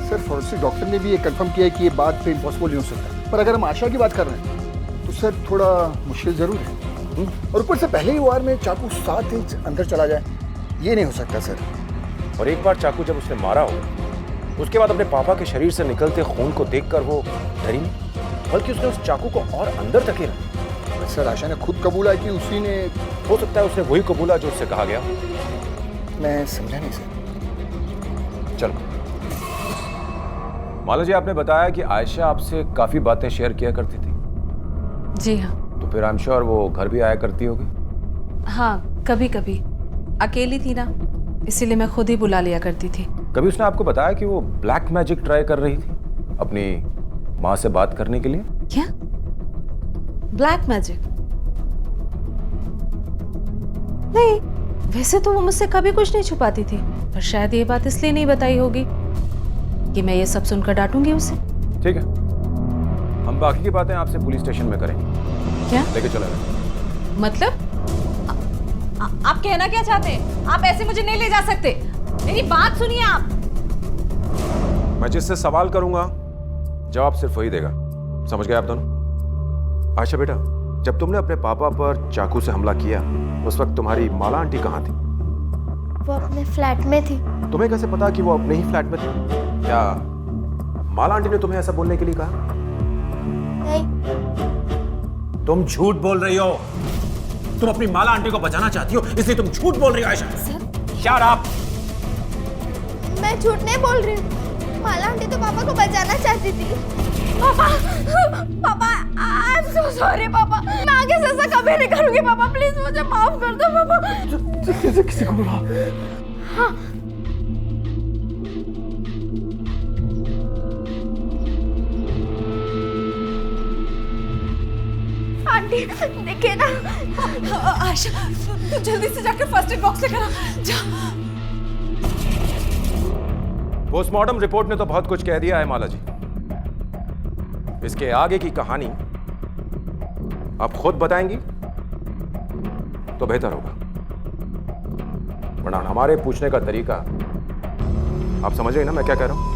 सर फॉरेंसिक डॉक्टर ने भी ये कंफर्म किया है कि ये बात पे इम्पॉसिबल नहीं हो सकता। पर अगर हम आशा की बात कर रहे हैं तो सर थोड़ा मुश्किल जरूर है। और ऊपर से पहले ही वार में चाकू 7 इंच अंदर चला जाए, ये नहीं हो सकता सर। और एक बार चाकू जब उसने मारा हो उसके बाद अपने पापा के शरीर से निकलते खून को देखकर वो डरी नहीं, बल्कि उसने उस चाकू को और अंदर धकेला। सर आशा ने खुद कबूला कि उसी ने। हो सकता है उसने वही कबूला जो उससे कहा गया। मैं समझा नहीं सर। चलो माला जी, आपने बताया कि आयशा आपसे काफी बातें शेयर किया करती थी। जी हाँ। तो फिर आई एम श्योर वो घर भी आया करती होगी। हाँ, कभी कभी। अकेली थी ना, इसीलिए मैं खुद ही बुला लिया करती थी। कभी उसने आपको बताया कि वो ब्लैक मैजिक ट्राई कर रही थी अपनी माँ से बात करने के लिए? क्या ब्लैक मैजिक? नहीं, वैसे तो वो मुझसे कभी कुछ नहीं छुपाती थी, पर शायद ये बात इसलिए नहीं बताई होगी कि मैं ये सब सुनकर डांटूंगी उसे। ठीक है, हम बाकी की बातें आपसे पुलिस स्टेशन में करेंगे। क्या लेके चले गए? मतलब? आप कहना क्या चाहते हैं? आप ऐसे मुझे नहीं ले जा सकते। मेरी बात सुनिए आप। मैं जिससे सवाल करूंगा जवाब सिर्फ वही देगा। समझ गए आप दोनों? आयशा बेटा, जब तुमने अपने पापा पर चाकू से हमला किया उस वक्त तुम्हारी माला आंटी कहाँ थी? वो अपने फ्लैट में थी। तुम्हें कैसे पता कि वो अपने ही फ्लैट में थी? क्या माला आंटी ने तुम्हें ऐसा बोलने के लिए कहा? नहीं। तुम झूठ बोल रही हो। तुम अपनी माला आंटी को बचाना चाहती हो, इसलिए तुम झूठ बोल रही हो आयशा। Shut up. मैं झूठ नहीं बोल रही हूँ। माला आंटी तो पापा को बचाना चाहती थी। पापा, पापा, आई एम सो सॉरी पापा। मैं आगे से ऐसा कभी नहीं करूंगी पापा। प्लीज मुझे माफ कर दो पापा। किसी को बुला। हाँ। आंटी देखिए ना। आयशा, तू जल्दी से जाकर फर्स्ट एड बॉक्स लेकर आ। जा। पोस्टमार्टम रिपोर्ट ने तो बहुत कुछ कह दिया है माला जी। इसके आगे की कहानी आप खुद बताएंगी तो बेहतर होगा, वरना हमारे पूछने का तरीका आप समझ रहे हैं ना मैं क्या कह रहा हूं?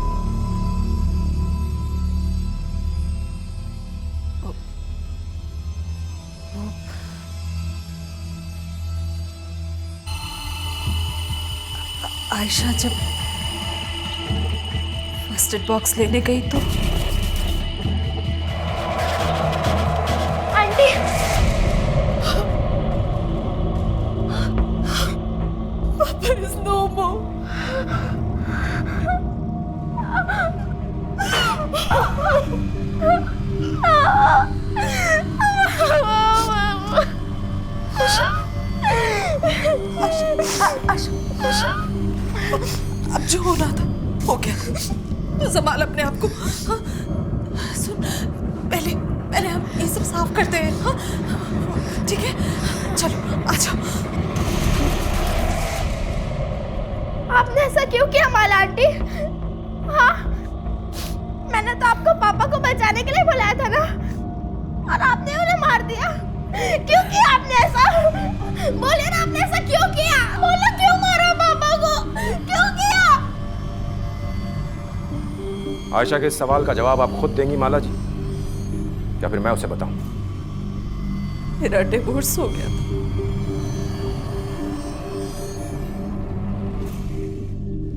आयशा जब फर्स्ट एड बॉक्स लेने गई तो aunty, there is no more. हो गया, संभाल अपने आप को। हाँ? सुन, पहले पहले हम ये सब साफ करते हैं। हाँ? ठीक है, चलो आ जाओ। आपने ऐसा क्यों किया माला आंटी? हाँ, मैंने तो आपको पापा को बचाने के लिए बुलाया था ना, और आपने उन्हें मार दिया। क्यों किया आपने ऐसा? बोलिए ना, आपने ऐसा क्यों किया? बोलो, क्यों मारा पापा को? क्यों किया? आयशा के इस सवाल का जवाब आप खुद देंगी माला जी, या फिर मैं उसे बताऊं? मेरा डिवोर्स हो गया था।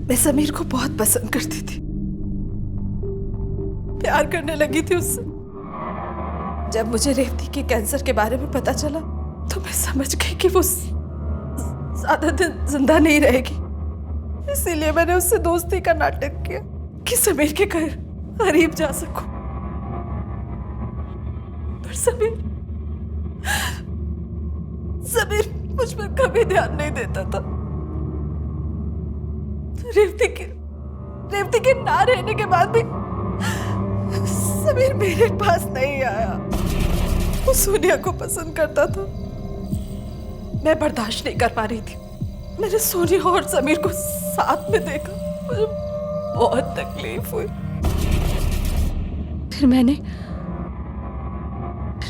मैं समीर को बहुत पसंद करती थी, प्यार करने लगी थी उससे। जब मुझे रेवती के कैंसर के बारे में पता चला तो मैं समझ गई कि वो ज्यादा दिन जिंदा नहीं रहेगी। इसीलिए मैंने उससे दोस्ती का नाटक किया कि समीर के घर करीब जा सकूं। पर समीर मुझ पर कभी ध्यान नहीं देता था। रेवती के ना रहने के बाद भी समीर मेरे पास नहीं आया। वो सोनिया को पसंद करता था, मैं बर्दाश्त नहीं कर पा रही थी। मैंने सोनिया और समीर को साथ में देखा, मुझे बहुत तकलीफ हुई। फिर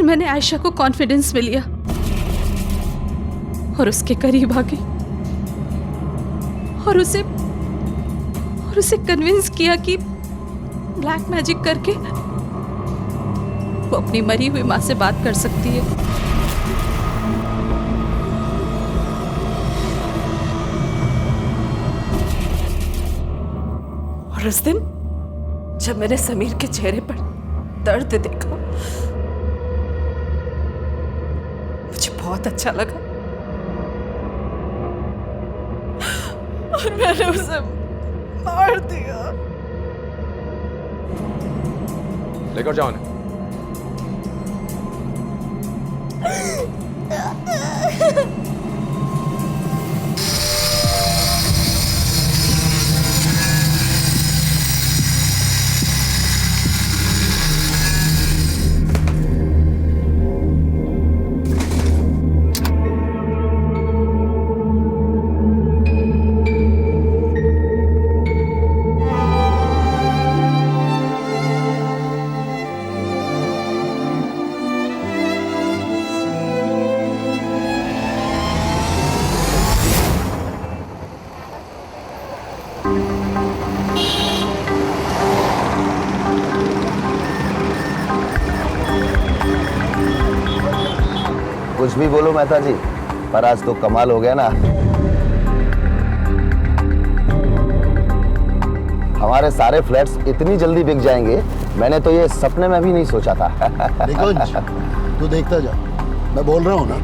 मैंने आयशा को कॉन्फिडेंस में लिया और उसके करीब आ गई और उसे कन्विंस किया कि ब्लैक मैजिक करके वो अपनी मरी हुई माँ से बात कर सकती है। और उस दिन जब मैंने समीर के चेहरे पर दर्द देखा, मुझे बहुत अच्छा लगा और मैंने उसे मार दिया। लेकर जाओ ना। कुछ भी बोलो मेहता जी, पर आज तो कमाल हो गया ना। हमारे सारे फ्लैट्स इतनी जल्दी बिक जाएंगे, मैंने तो ये सपने में भी नहीं सोचा था। निकुंज, तू देखता जा, मैं बोल रहा हूँ ना,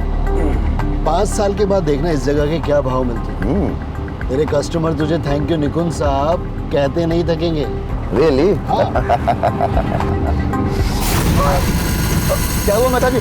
5 साल के बाद देखना इस जगह के क्या भाव मिलते हैं। तेरे कस्टमर तुझे थैंक यू निकुंज साहब कहते नहीं थकेंगे। रियली? क्या हुआ मेहता जी?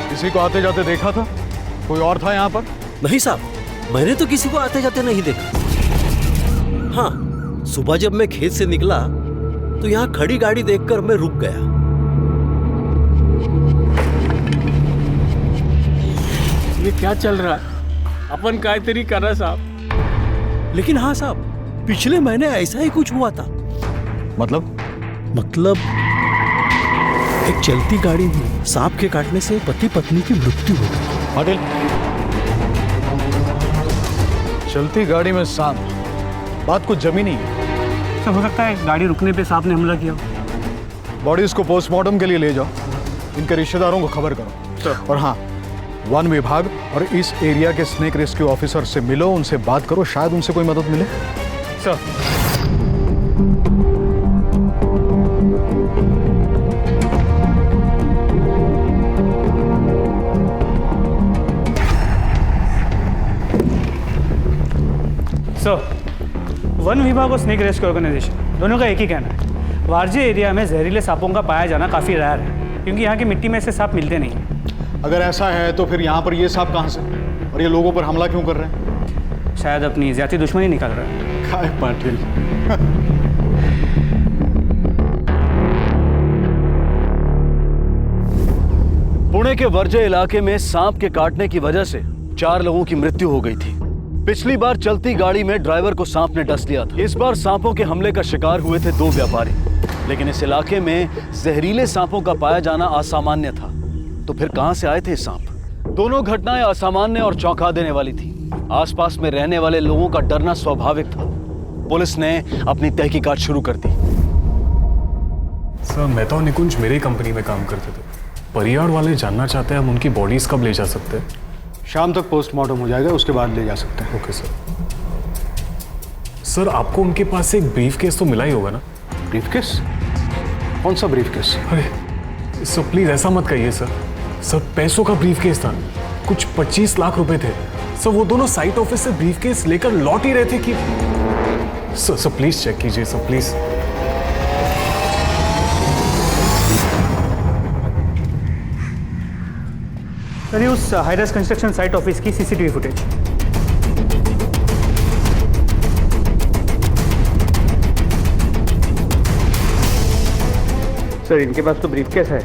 किसी को आते जाते देखा था? कोई और था यहाँ पर? नहीं साहब, मैंने तो किसी को आते जाते नहीं देखा। हाँ, सुबह जब मैं खेत से निकला तो यहाँ खड़ी गाड़ी देखकर मैं रुक गया। ये क्या चल रहा है? अपन कायतरी कर रहा साहब। लेकिन हाँ साहब, पिछले महीने ऐसा ही कुछ हुआ था। मतलब एक चलती गाड़ी में सांप के काटने से पति पत्नी की मृत्यु हो गई। पाटिल, चलती गाड़ी में सांप, बात कुछ जमी नहीं है। सब हो सकता है गाड़ी रुकने पे सांप ने हमला किया। बॉडीज को पोस्टमार्टम के लिए ले जाओ, इनके रिश्तेदारों को खबर करो। और हाँ, वन विभाग और इस एरिया के स्नेक रेस्क्यू ऑफिसर से मिलो, उनसे बात करो, शायद उनसे कोई मदद मिले। सर, सर, वन विभाग और स्नेक रेस्क्यू ऑर्गेनाइजेशन दोनों का एक ही कहना है, वारजे एरिया में जहरीले सांपों का पाया जाना काफ़ी रेयर है, क्योंकि यहाँ की मिट्टी में ऐसे सांप मिलते नहीं। अगर ऐसा है तो फिर यहाँ पर ये सांप कहाँ से और ये लोगों पर हमला क्यों कर रहे हैं? शायद अपनी ज्यादा दुश्मनी निकाल रहा है। काय पाटिल। पुणे के वर्जे इलाके में सांप के काटने की वजह से 4 लोगों की मृत्यु हो गई थी। पिछली बार चलती गाड़ी में ड्राइवर को सांप ने डस लिया था। इस बार सांपों के हमले का शिकार हुए थे 2 व्यापारी, लेकिन इस इलाके में जहरीले सांपों का पाया जाना असामान्य था। तो फिर कहां से आए थे सांप? दोनों घटनाएं असामान्य और चौंका देने वाली थी। आसपास में रहने वाले लोगों का डरना स्वाभाविक था। पुलिस ने अपनी तहकीकात शुरू कर दी। सर, मैं तो निकुंज मेरी कंपनी में काम करते थे। परियार वाले जानना चाहते हैं हम उनकी बॉडीज कब ले जा सकते हैं? शाम तक पोस्टमार्टम हो जाएगा, उसके बाद ले जा सकते हैं। Okay sir. सर, आपको उनके पास से एक ब्रीफ केस तो मिला ही होगा ना? Brief case? कौन सा ब्रीफ केस? अरे सर प्लीज ऐसा मत कहिए सर। सर पैसों का ब्रीफ केस था, कुछ 25 लाख रुपए थे। सर वो दोनों साइट ऑफिस से ब्रीफ केस लेकर लौट ही रहे थे कि सर प्लीज चेक कीजिए सर, प्लीज। सर ये उस हाईराइज कंस्ट्रक्शन साइट ऑफिस की सीसीटीवी फुटेज। सर इनके पास तो ब्रीफकेस है।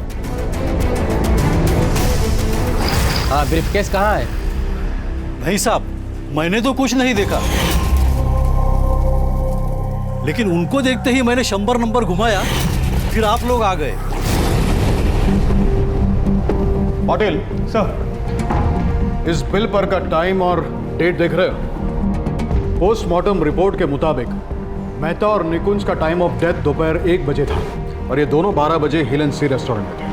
हाँ, ब्रीफकेस कहाँ है? नहीं साहब, मैंने तो कुछ नहीं देखा, लेकिन उनको देखते ही मैंने 100 नंबर घुमाया, फिर आप लोग आ गए। पाटिल सर, इस बिल पर का टाइम और डेट देख रहे हो? पोस्टमार्टम रिपोर्ट के मुताबिक मेहता और निकुंज का टाइम ऑफ डेथ दोपहर 1 बजे था और ये दोनों 12 बजे हिल एंड सी रेस्टोरेंट में थे।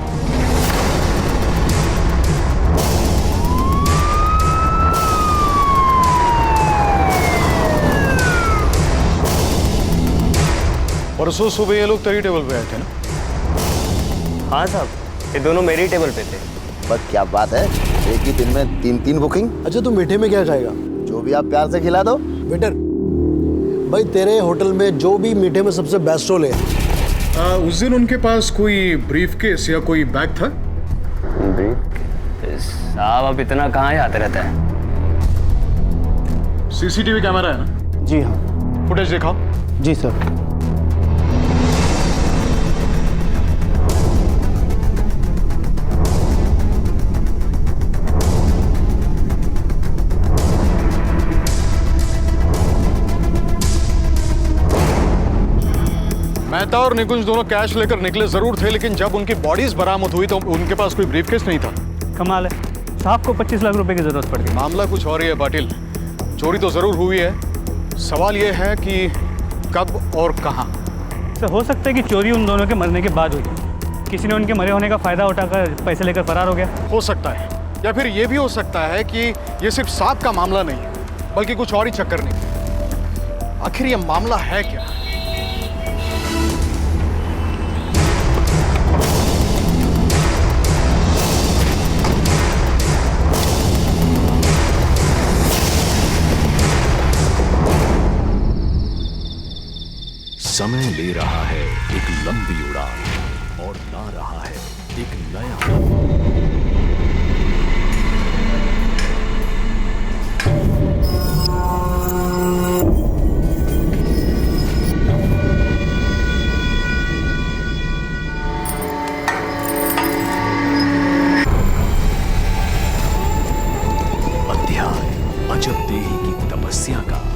परसों सुबह ये लोग तेरी टेबल पे आए थे ना? हाँ साहब, ये दोनों मेरी टेबल पे थे। बस क्या बात है, एक ही दिन में 3 बुकिंग। अच्छा तू मीठे में क्या खाएगा? जो भी आप प्यार से खिला दो। वेटर भाई, तेरे होटल में जो भी मीठे में सबसे बेस्ट रोल है। उस दिन उनके पास कोई ब्रीफकेस या कोई बैग था? साहब अब इतना कहाँ आते रहता है? सीसीटीवी कैमरा है ना? जी हाँ। फुटेज दिखाओ। जी सर। मेहता और निकुंज दोनों कैश लेकर निकले जरूर थे, लेकिन जब उनकी बॉडीज बरामद हुई तो उनके पास कोई ब्रीफकेस नहीं था। कमाल है, साहब को 25 लाख रुपए की जरूरत पड़ गई। मामला कुछ और ही है पाटिल। चोरी तो जरूर हुई है, सवाल यह है कि कब और कहां। सर हो सकता है कि चोरी उन दोनों के मरने के बाद हुई। किसी ने उनके मरे होने का फायदा उठाकर पैसे लेकर फरार हो गया। हो सकता है, या फिर यह भी हो सकता है कि यह सिर्फ सांप का मामला नहीं है, बल्कि कुछ और ही चक्कर नहीं। आखिर यह मामला है क्या? समय ले रहा है एक लंबी उड़ान और ला रहा है एक नया। अध्याय अजब देही की तपस्या का।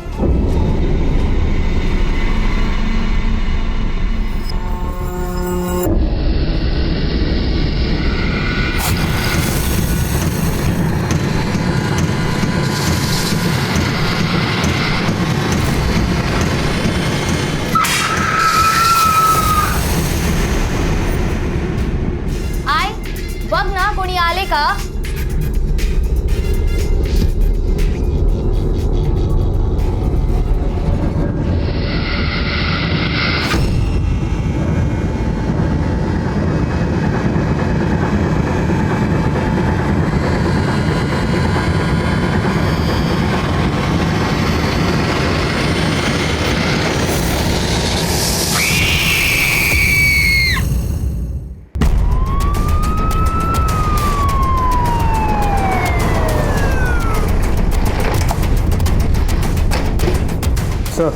Sir,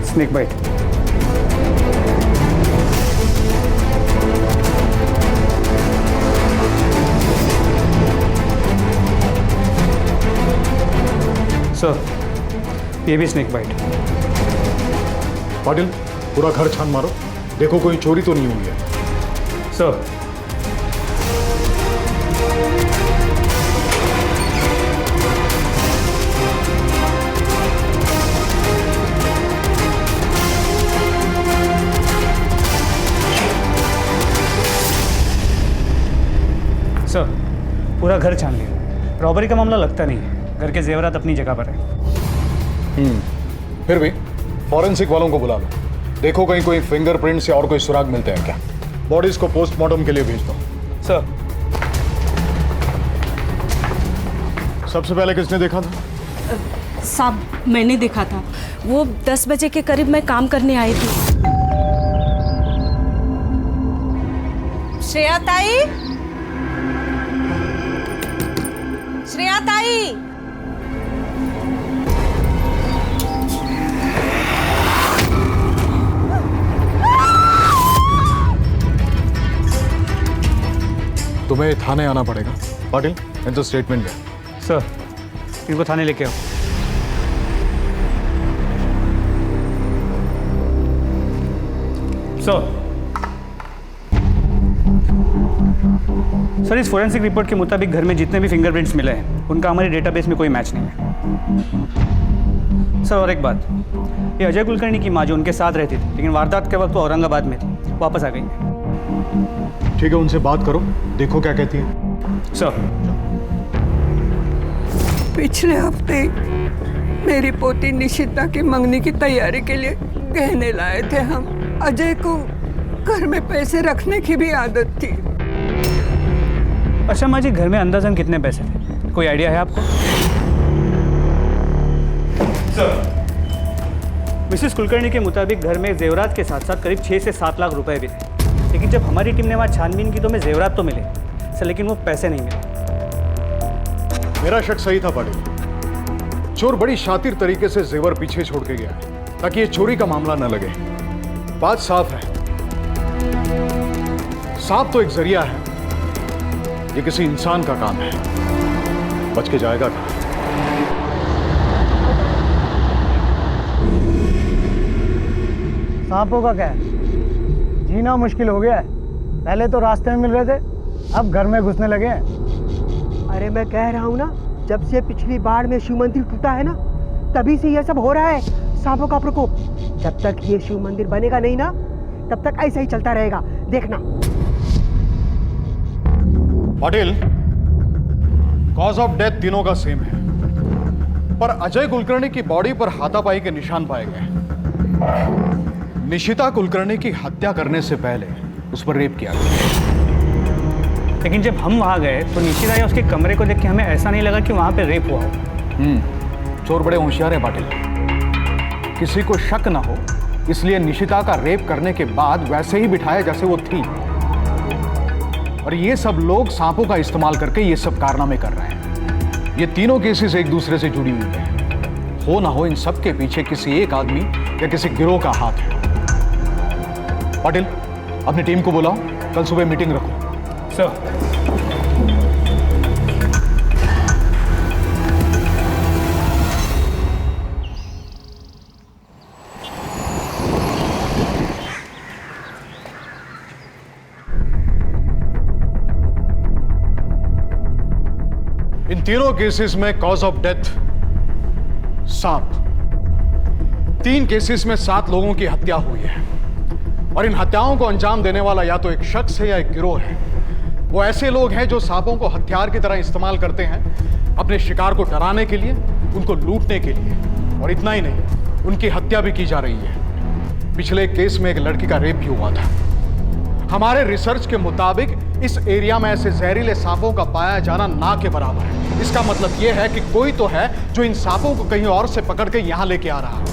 snake bite. सर, ये भी स्नेक बाइट। पाटिल, पूरा घर छान मारो, देखो कोई चोरी तो नहीं हुई है। सर, सर, पूरा घर छान लिया। रॉबरी का मामला लगता नहीं है, घर के जेवरात अपनी जगह पर है। फिर भी फॉरेंसिक वालों को बुला लो, देखो कहीं कोई फिंगरप्रिंट्स या और कोई सुराग मिलते हैं क्या। बॉडीज को पोस्टमार्टम के लिए भेज दो। सर, सबसे पहले किसने देखा था? साहब, मैंने देखा था। वो 10 बजे के करीब मैं काम करने आई थी। श्रेया ताई, श्रेया ताई, तुम्हें थाने आना पड़ेगा। पाटिल, इनसे स्टेटमेंट दे। सर, इनको थाने लेके आओ। सर, इस फोरेंसिक रिपोर्ट के मुताबिक घर में जितने भी फिंगरप्रिंट्स मिले हैं उनका हमारी डेटाबेस में कोई मैच नहीं है। सर, और एक बात, ये अजय कुलकर्णी की माँ जो उनके साथ रहती थी, लेकिन वारदात के वक्त वो औरंगाबाद में थी, वापस आ गई है। ठीक है, उनसे बात करो, देखो क्या कहती है। सर, पिछले हफ्ते मेरी पोती निशिता की मंगनी की तैयारी के लिए गहने लाए थे हम। अजय को घर में पैसे रखने की भी आदत थी। अच्छा माँ जी, घर में अंदाजन कितने पैसे थे, कोई आइडिया है आपको? सर, मिसेस कुलकर्णी के मुताबिक घर में जेवरात के साथ साथ करीब 6 से 7 लाख रुपए भी थे, लेकिन जब हमारी टीम ने वहाँ छानबीन की तो हमें जेवरात तो मिले सर, लेकिन वो पैसे नहीं मिले। मेरा शक सही था पाटिल, चोर बड़ी शातिर तरीके से जेवर पीछे छोड़ के गया ताकि ये चोरी का मामला न लगे। बात साफ है, सांप तो एक जरिया है, ये किसी इंसान का काम है, बच के जाएगा कहाँ? सांपों का क्या है, जीना मुश्किल हो गया है। पहले तो रास्ते में मिल रहे थे, अब घर में घुसने लगे हैं। अरे मैं कह रहा हूँ ना, जब से पिछली बार में शिव मंदिर टूटा है ना, तभी से यह सब हो रहा है, सांपों का प्रकोप। जब तक ये शिव मंदिर बनेगा नहीं ना, तब तक ऐसा ही चलता रहेगा, देखना। पाटिल, कॉज ऑफ डेथ तीनों का सेम है, पर अजय कुलकर्णी की बॉडी पर हाथापाई के निशान पाए गए। निशिता कुलकर्णी की हत्या करने से पहले उस पर रेप किया गया। लेकिन जब हम वहाँ गए तो निशिता या उसके कमरे को देख के हमें ऐसा नहीं लगा कि वहाँ पे रेप हुआ हो। चोर बड़े होशियार है पाटिल, किसी को शक ना हो इसलिए निशिता का रेप करने के बाद वैसे ही बिठाया जैसे वो थी। और ये सब लोग सांपों का इस्तेमाल करके ये सब कारनामे कर रहे हैं। ये तीनों केसेस एक दूसरे से जुड़ी हुई हैं। हो ना हो इन सब के पीछे किसी एक आदमी या किसी गिरोह का हाथ है। पाटिल, अपनी टीम को बुलाओ, कल सुबह मीटिंग रखो। सर, इन तीनों केसेस में कॉज ऑफ डेथ सांप। 3 केसेस में 7 लोगों की हत्या हुई है और इन हत्याओं को अंजाम देने वाला या तो एक शख्स है या एक गिरोह है। वो ऐसे लोग हैं जो सांपों को हथियार की तरह इस्तेमाल करते हैं अपने शिकार को डराने के लिए, उनको लूटने के लिए। और इतना ही नहीं, उनकी हत्या भी की जा रही है। पिछले केस में एक लड़की का रेप भी हुआ था। हमारे रिसर्च के मुताबिक इस एरिया में ऐसे जहरीले सांपों का पाया जाना ना के बराबर है। इसका मतलब यह है कि कोई तो है जो इन सांपों को कहीं और से पकड़ के यहां लेके आ रहा है।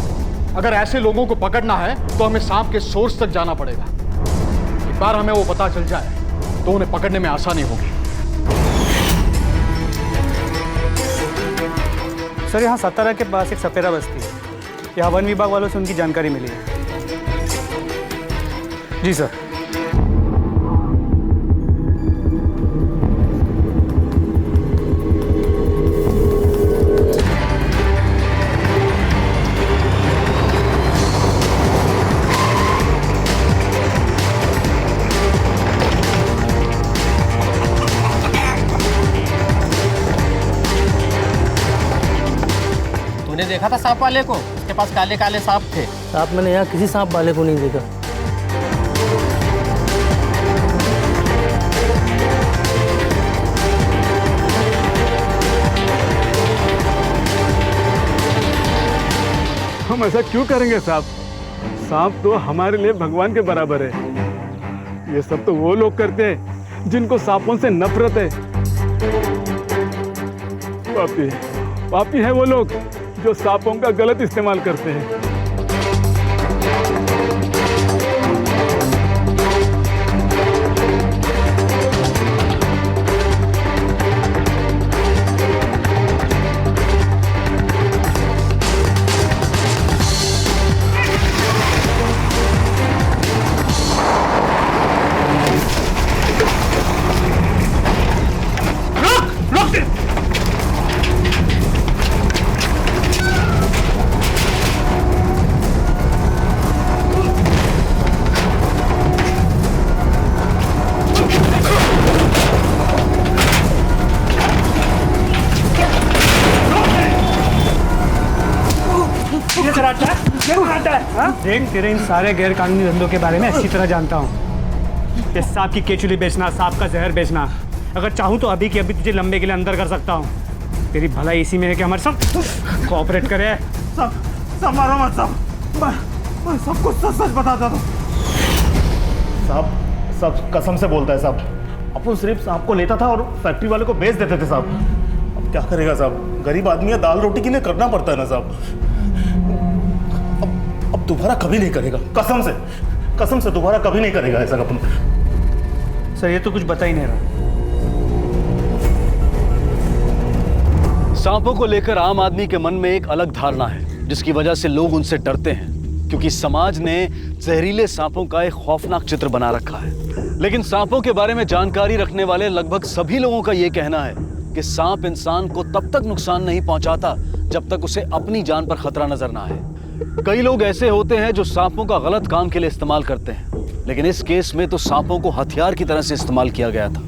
अगर ऐसे लोगों को पकड़ना है तो हमें सांप के सोर्स तक जाना पड़ेगा। एक बार हमें वो पता चल जाए तो उन्हें पकड़ने में आसानी होगी। सर, यहाँ सतारा के पास एक सपेरा बस्ती है, यहाँ वन विभाग वालों से उनकी जानकारी मिली है। जी सर। तूने देखा था सांप वाले को? उसके पास काले काले सांप थे। साहब मैंने यहाँ किसी सांप वाले को नहीं देखा। हम ऐसा क्यों करेंगे साहब? सांप तो हमारे लिए भगवान के बराबर है। ये सब तो वो लोग करते हैं जिनको सांपों से नफरत है। पापी पापी है वो लोग जो सांपों का गलत इस्तेमाल करते हैं। देख, तेरे इन सारे गैर कानूनी धंधों के बारे में अच्छी तरह जानता हूँ। ये सांप की केचुली बेचना, सांप का जहर बेचना, अगर चाहूँ तो अभी के अभी तुझे लंबे के लिए अंदर कर सकता हूँ। तेरी भलाई इसी में है कि हमारे साथ कोऑपरेट करे। सब मारो मत सब, मैं सब कुछ सच सच बताता हूँ। साहब सब कसम से बोलता है साहब। अपन सिर्फ सांप को लेता था और फैक्ट्री वाले को बेच देते थे साहब। अब क्या करेगा साहब, गरीब आदमी है, दाल रोटी के लिए करना पड़ता है ना साहब। अब दोबारा कभी नहीं करेगा, कसम से दोबारा कभी नहीं करेगा ऐसा अपन। सर ये तो कुछ बता ही नहीं रहा। सांपों को लेकर आम आदमी के मन में एक अलग धारणा है, जिसकी वजह से लोग उनसे डरते हैं, क्योंकि समाज ने जहरीले सांपों का एक खौफनाक चित्र बना रखा है। लेकिन सांपों के बारे में जानकारी रखने वाले लगभग सभी लोगों का यह कहना है कि सांप इंसान को तब तक नुकसान नहीं पहुंचाता जब तक उसे अपनी जान पर खतरा नजर ना आए। कई लोग ऐसे होते हैं जो सांपों का गलत काम के लिए इस्तेमाल करते हैं, लेकिन इस केस में तो सांपों को हथियार की तरह से इस्तेमाल किया गया था।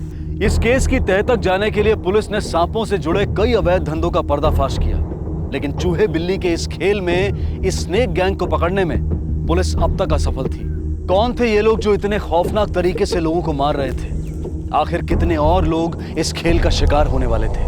इस केस की तह तक जाने के लिए पुलिस ने सांपों से जुड़े कई अवैध धंधों का पर्दाफाश किया, लेकिन चूहे बिल्ली के इस खेल में, इस स्नेक गैंग को पकड़ने में पुलिस अब तक असफल थी। कौन थे ये लोग जो इतने खौफनाक तरीके से लोगों को मार रहे थे? आखिर कितने और लोग इस खेल का शिकार होने वाले थे?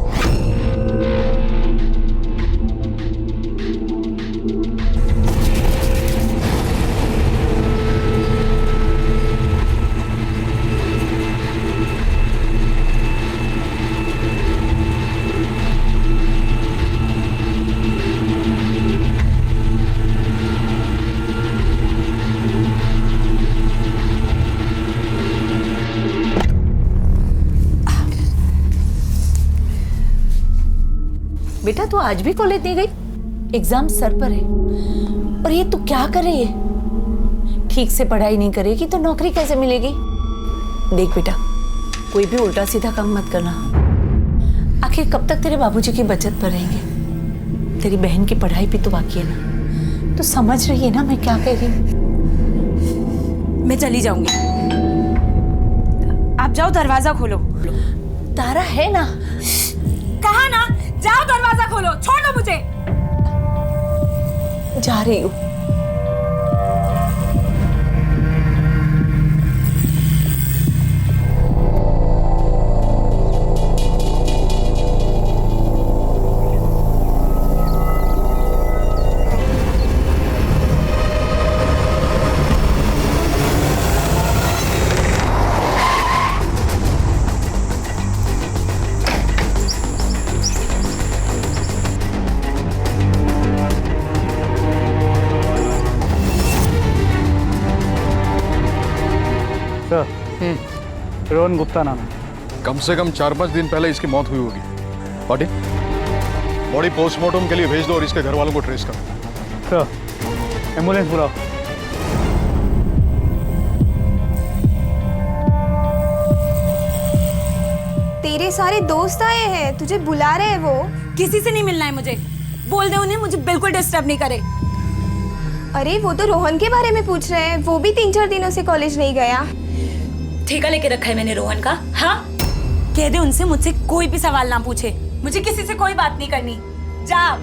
बेटा तू आज भी कॉलेज नहीं गई? एग्जाम सर पर है और ये तू क्या कर रही है? ठीक से पढ़ाई नहीं करेगी तो नौकरी कैसे मिलेगी? देख बेटा, कोई भी उल्टा सीधा काम मत करना। आखिर कब तक तेरे बाबूजी की बचत पर रहेंगे? तेरी बहन की पढ़ाई भी तो बाकी है ना। तो समझ रही है ना मैं क्या कह रही हूँ? मैं चली जाऊंगी, आप जाओ दरवाजा खोलो। तारा है ना? कहा ना, जाओ दरवाजा खोलो, छोड़ दो मुझे। जा रही हूँ। रोहन गुप्ता नाम है। कम से कम 4-5 दिन पहले इसकी मौत हुई होगी। पाटिल, बॉडी पोस्टमार्टम के लिए भेज दो और इसके घर वालों को ट्रेस करो। सर एम्बुलेंस बुलाओ। तेरे सारे दोस्त आए हैं, तुझे बुला रहे हैं वो। किसी से नहीं मिलना है मुझे, बोल दे उन्हें मुझे बिल्कुल डिस्टर्ब नहीं करे। अरे वो तो रोहन के बारे में पूछ रहे हैं, वो भी 3-4 दिनों से कॉलेज नहीं गया। ठेका लेके रखा है मैंने रोहन का। हाँ, कह दे उनसे मुझसे कोई भी सवाल ना पूछे, मुझे किसी से कोई बात नहीं करनी। जा।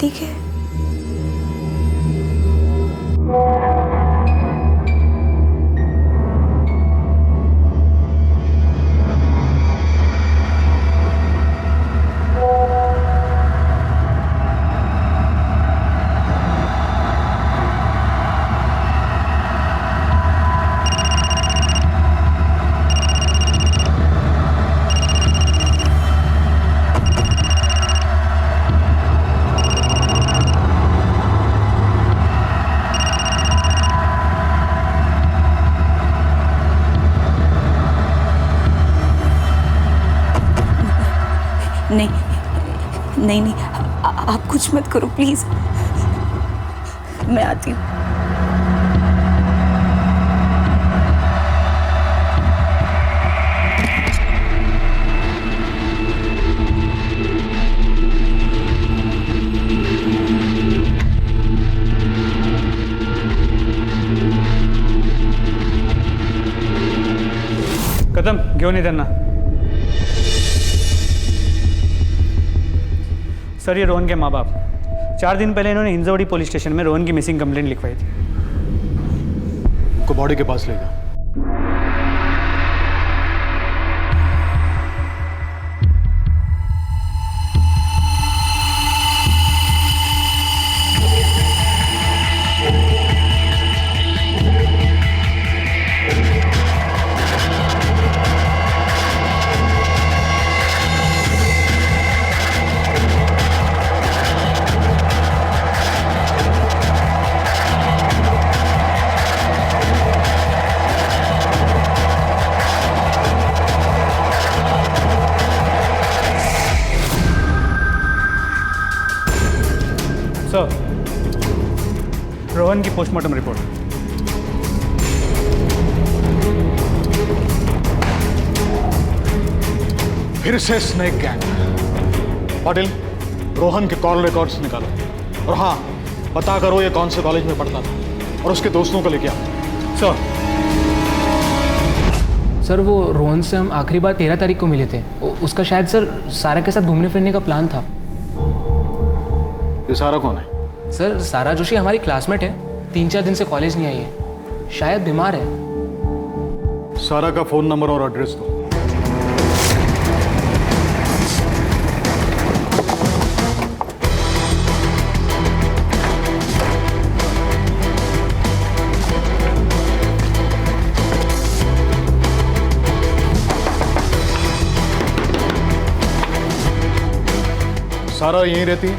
ठीक है। नहीं, आप कुछ मत करो प्लीज, मैं आती हूँ। कदम घेऊन ये त्यांना। सर, ये रोहन के माँ बाप 4 दिन पहले इन्होंने हिंजवड़ी पुलिस स्टेशन में रोहन की मिसिंग कंप्लेंट लिखवाई थी। को बॉडी के पास ले जाओ। सर, रोहन की पोस्टमार्टम रिपोर्ट। फिर से स्नेक गैंग। पाटिल, रोहन के कॉल रिकॉर्ड्स निकालो और हाँ, पता करो ये कौन से कॉलेज में पढ़ता था और उसके दोस्तों को लेके आओ। सर, वो रोहन से हम आखिरी बार 13 तारीख को मिले थे। उसका शायद सर सारा के साथ घूमने फिरने का प्लान था। ये सारा कौन है? सर, सारा जोशी हमारी क्लासमेट है, 3-4 दिन से कॉलेज नहीं आई है, शायद बीमार है। सारा का फोन नंबर और एड्रेस दो। सारा यहीं रहती है?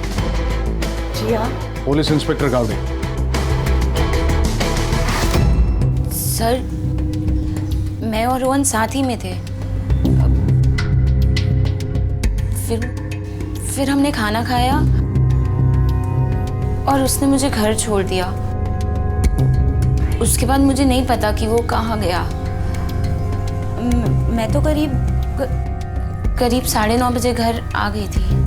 जी हाँ। Police inspector Gawde. सर, मैं और रोहन साथ ही में थे। फिर हमने खाना खाया और उसने मुझे घर छोड़ दिया। उसके बाद मुझे नहीं पता कि वो कहाँ गया। मैं तो करीब 9:30 बजे घर आ गई थी।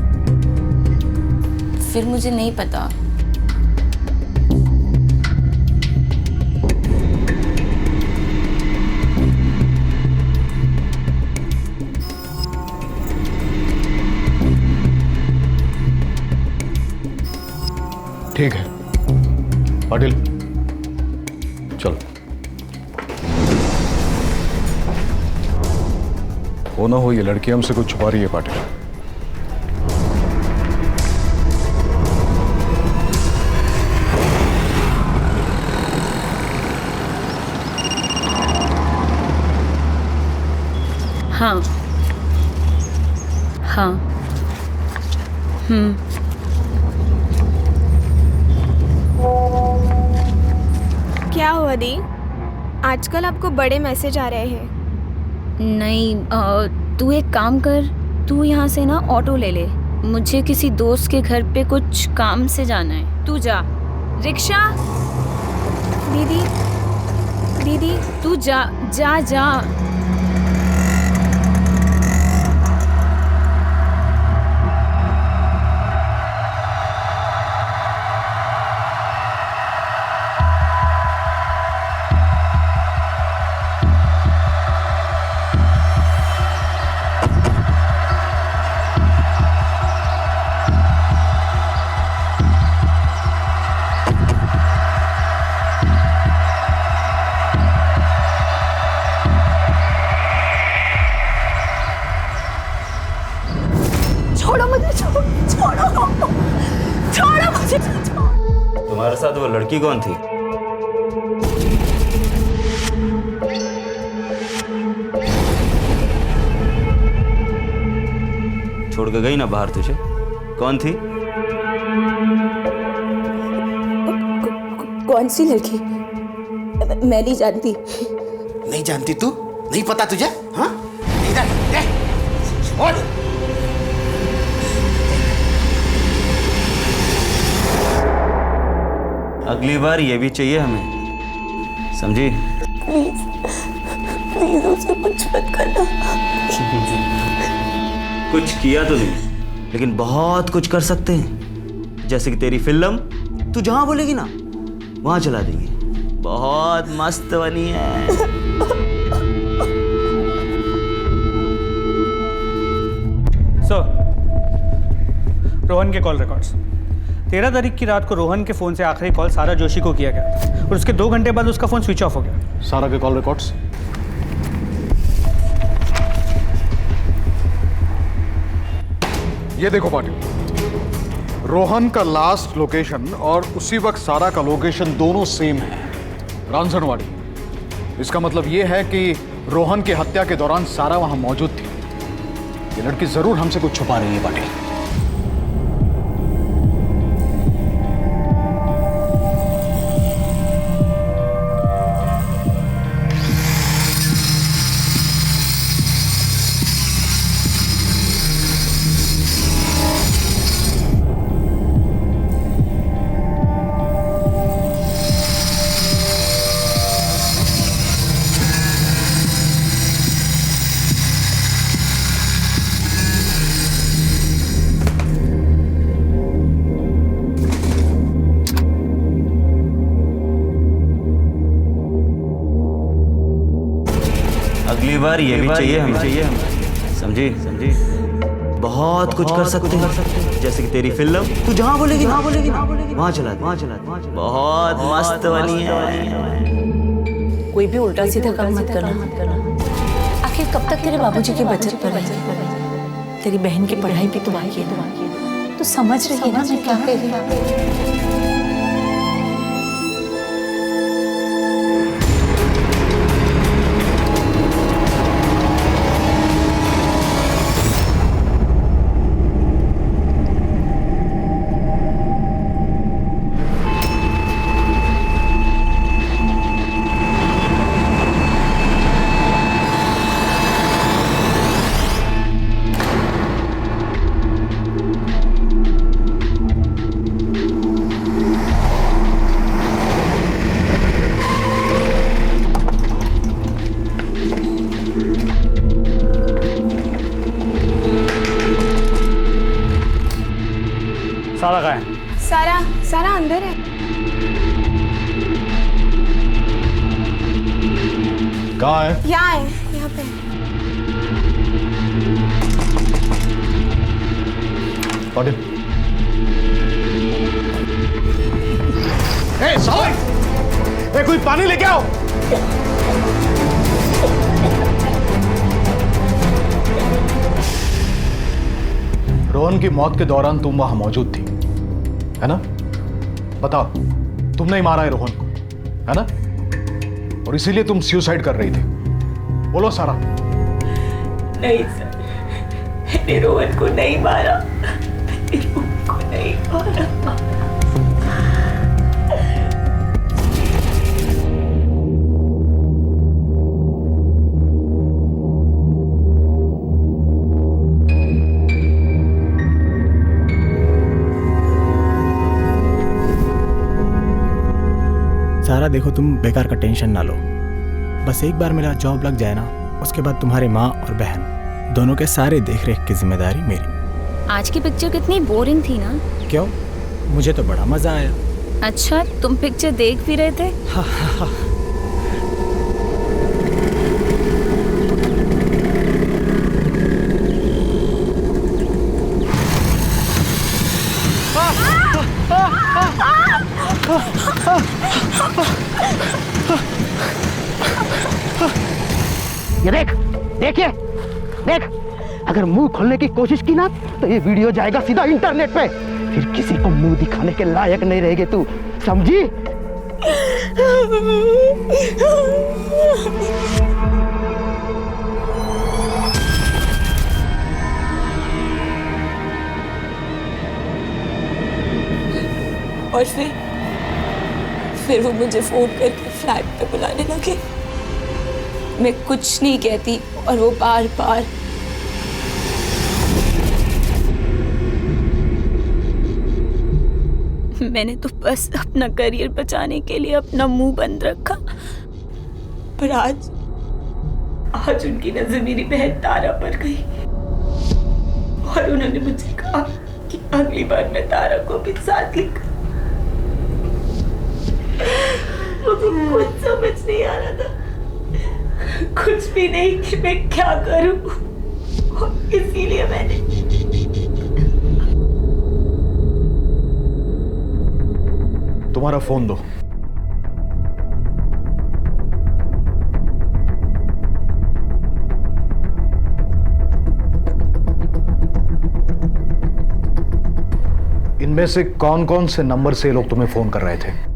फिर मुझे नहीं पता। ठीक है पाटिल, चलो। वो ना हो ये लड़की हमसे कुछ छुपा रही है पाटिल। हाँ हाँ। क्या हुआ दी? आजकल आपको बड़े मैसेज आ रहे हैं। नहीं, तू एक काम कर, तू यहाँ से ना ऑटो ले ले, मुझे किसी दोस्त के घर पे कुछ काम से जाना है। तू जा। रिक्शा। दीदी दीदी तू जा जा जा। छोड़ो मुझे, छोड़ो मुझे, तुम्हारे साथ वो लड़की कौन थी? छोड़ के गई ना बाहर तुझे? कौन थी? कौन सी लड़की? मैं नहीं जानती। नहीं जानती तू? नहीं पता तुझे? हाँ? इधर देख, छोड़। अगली बार ये भी चाहिए हमें, समझी? प्लीज उसे कुछ मत करना। कुछ किया तो नहीं, लेकिन बहुत कुछ कर सकते हैं। जैसे कि तेरी फिल्म, तू जहां बोलेगी ना वहां चला देंगे। बहुत मस्त बनी है। रोहन के कॉल रिकॉर्ड्स। 13 तारीख की रात को रोहन के फोन से आखिरी कॉल सारा जोशी को किया गया और उसके 2 घंटे बाद उसका फोन स्विच ऑफ हो गया। सारा के कॉल रिकॉर्ड्स। ये देखो पाटिल, रोहन का लास्ट लोकेशन और उसी वक्त सारा का लोकेशन दोनों सेम है, रांझनवाड़ी। इसका मतलब ये है कि रोहन की हत्या के दौरान सारा वहां मौजूद थी। ये लड़की जरूर हमसे कुछ छुपा रही है पाटिल। अगली बार ये भी चाहिए हमें, समझी? बहुत कुछ कर सकते हैं। जैसे कि तेरी फिल्म, तू जहां बोलेगी वहां चला दे। बहुत मस्त बनी है। कोई भी उल्टा सीधा काम मत करना। आखिर कब तक तेरे बाबूजी की बचत पर रहेगी? तेरी बहन की पढ़ाई भी तो बाकी है। तो समझ रही है ना मैं क्या कह रही हूँ? सारा कहाँ है? सारा अंदर है। कहाँ है? यहाँ है, यहाँ पे। पाटिल। ए सावन! ए कोई पानी लेके आओ। रोहन की मौत के दौरान तुम वहां मौजूद थी, है ना? बताओ, तुमने ही मारा है रोहन को, है ना? और इसीलिए तुम सुसाइड कर रही थी। बोलो सारा। नहीं सर, मैंने रोहन को नहीं मारा। मैंने रोहन को नहीं मारा। सारा देखो, तुम बेकार का टेंशन ना लो। बस एक बार मेरा जॉब लग जाए ना, उसके बाद तुम्हारी माँ और बहन दोनों के सारे देख रेख की जिम्मेदारी मेरी। आज की पिक्चर कितनी बोरिंग थी ना। क्यों? मुझे तो बड़ा मजा आया। अच्छा, तुम पिक्चर देख भी रहे थे? ये देख, देखिए, देख, अगर मुंह खोलने की कोशिश की ना तो ये वीडियो जाएगा सीधा इंटरनेट पे, फिर किसी को मुंह दिखाने के लायक नहीं रहेगी तू, समझी? और फिर वो मुझे फोन करके फ्लैट पे बुलाने लगे। मैं कुछ नहीं कहती और वो बार बार मैंने तो बस अपना करियर बचाने के लिए अपना मुंह बंद रखा। पर आज उनकी नजर मेरी बहन तारा पर गई और उन्होंने मुझे कहा कि अगली बार मैं तारा को भी साथ लेकर। मुझे कुछ समझ नहीं आ रहा था, कुछ भी नहीं कि मैं क्या करूं, और इसीलिए मैंने तुम्हारा फोन दो। इनमें से कौन कौन से नंबर से लोग तुम्हें फोन कर रहे थे?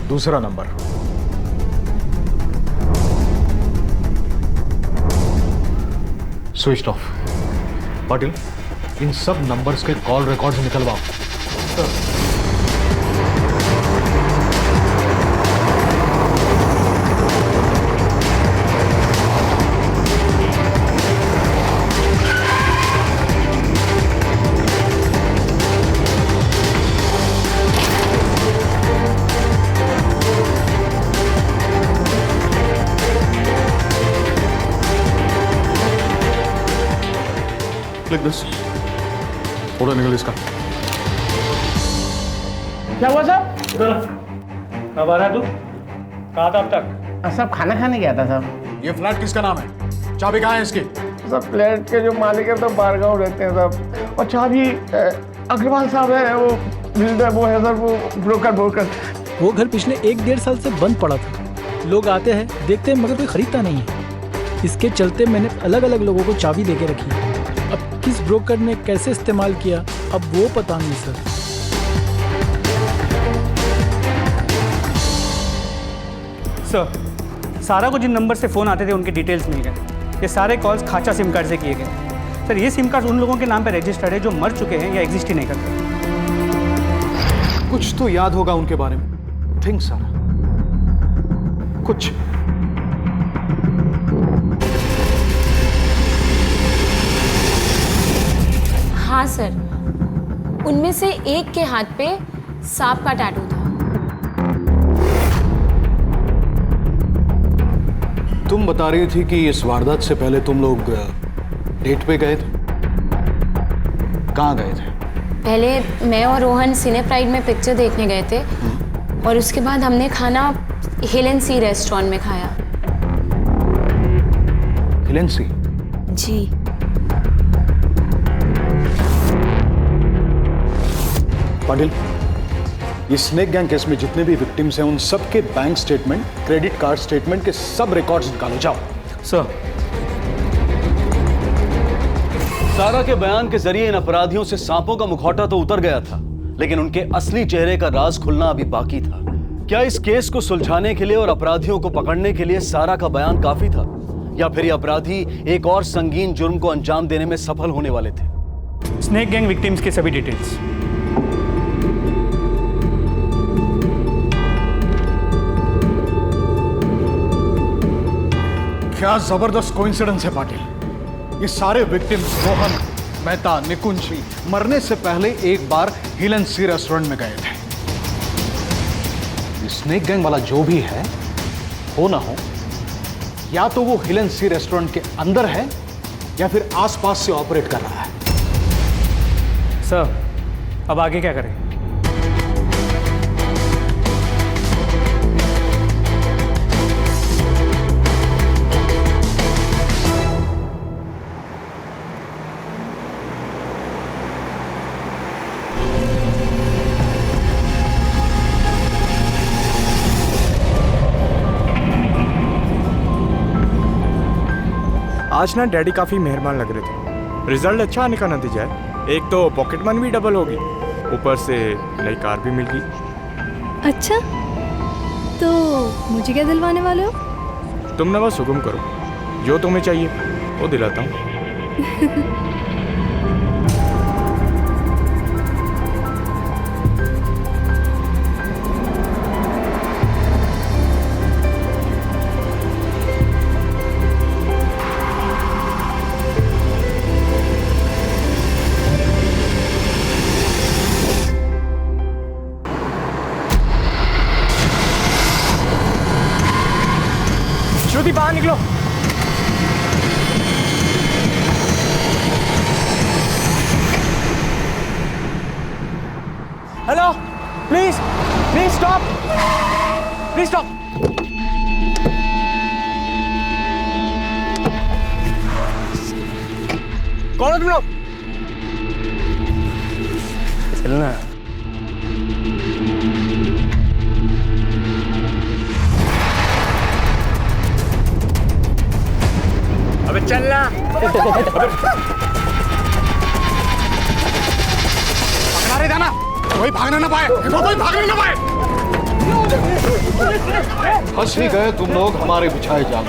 दूसरा नंबर, स्विच ऑफ। पाटिल, इन सब नंबर्स के कॉल रिकॉर्ड्स निकलवाओ। Click this. फोटो निकल इसका। क्या हुआ साहब? कब आ रहा तू? कहाँ था अब तक? सब खाना खाने गया था साहब। ये फ्लैट किसका नाम है? चाबी कहाँ है इसकी? सब फ्लैट के जो मालिक है तो बारगांव रहते हैं साहब, और चाबी अग्रवाल साहब है, वो बिल्डर, वो है सर, वो ब्रोकर। वो घर पिछले 1-1.5 साल से बंद पड़ा था। लोग आते हैं, देखते हैं, मगर कोई खरीदता नहीं है। इसके चलते मैंने अलग अलग लोगों को चाबी देके रखी है। अब किस ब्रोकर ने कैसे इस्तेमाल किया, अब वो पता नहीं सर। सर, सारा को जिन नंबर से फ़ोन आते थे उनके डिटेल्स मिल गए। ये सारे कॉल्स खाचा सिम कार्ड से किए गए। सर, ये सिम कार्ड उन लोगों के नाम पे रजिस्टर्ड है जो मर चुके हैं या एग्जिस्ट ही नहीं करते। कुछ तो याद होगा उनके बारे में। थिंक सारा कुछ। हाँ सर, उनमें से एक के हाथ पे सांप का टैटू था। तुम बता रही थी कि इस वारदात से पहले तुम लोग डेट पे गए थे। कहाँ गए थे? पहले मैं और रोहन सिने प्राइड में पिक्चर देखने गए थे और उसके बाद हमने खाना हिलन सी रेस्टोरेंट में खाया। हिलन सी? जी। पाटिल, ये स्नेक गैंग केस में जितने भी विक्टिम्स हैं उन सब के bank statement, credit card statement के सब रिकॉर्ड्स निकालो। जाओ। सर, सारा के बयान के जरिए इन अपराधियों से सांपों का मुखौटा तो उतर गया था, लेकिन उनके असली चेहरे का राज खुलना अभी बाकी था। क्या इस केस को सुलझाने के लिए और अपराधियों को पकड़ने के लिए सारा का बयान काफी था, या फिर ये अपराधी एक और संगीन जुर्म को अंजाम देने में सफल होने वाले थे? स्नेक गैंग विक्टिम्स के सभी डिटेल्स। क्या जबरदस्त कोइंसिडेंस है पाटिल। ये सारे विक्टिम्स रोहन, मेहता, निकुंज मरने से पहले एक बार हिल एंड सी रेस्टोरेंट में गए थे। स्नेक गैंग वाला जो भी है, हो ना हो, या तो वो हिल एंड सी रेस्टोरेंट के अंदर है या फिर आसपास से ऑपरेट कर रहा है। सर, अब आगे क्या करें? आज ना डैडी काफ़ी मेहरबान लग रहे थे। रिजल्ट अच्छा आने का नतीजा है। एक तो पॉकेट मनी भी डबल होगी, ऊपर से नई कार भी मिल गई। अच्छा, तो मुझे क्या दिलवाने वाले हो? तुम ना बस हुक्म करो, जो तुम्हें चाहिए वो दिलाता हूँ। श्रुति, बाहर निकलो। Hello, please please stop, please stop. कौन हो तुम लोग? चलना। अबे चलना। पकड़ा रे जाना, कोई भागना ना पाए, कोई भागना ना पाए। फंस ही गए तुम लोग हमारे बिछाए जाल।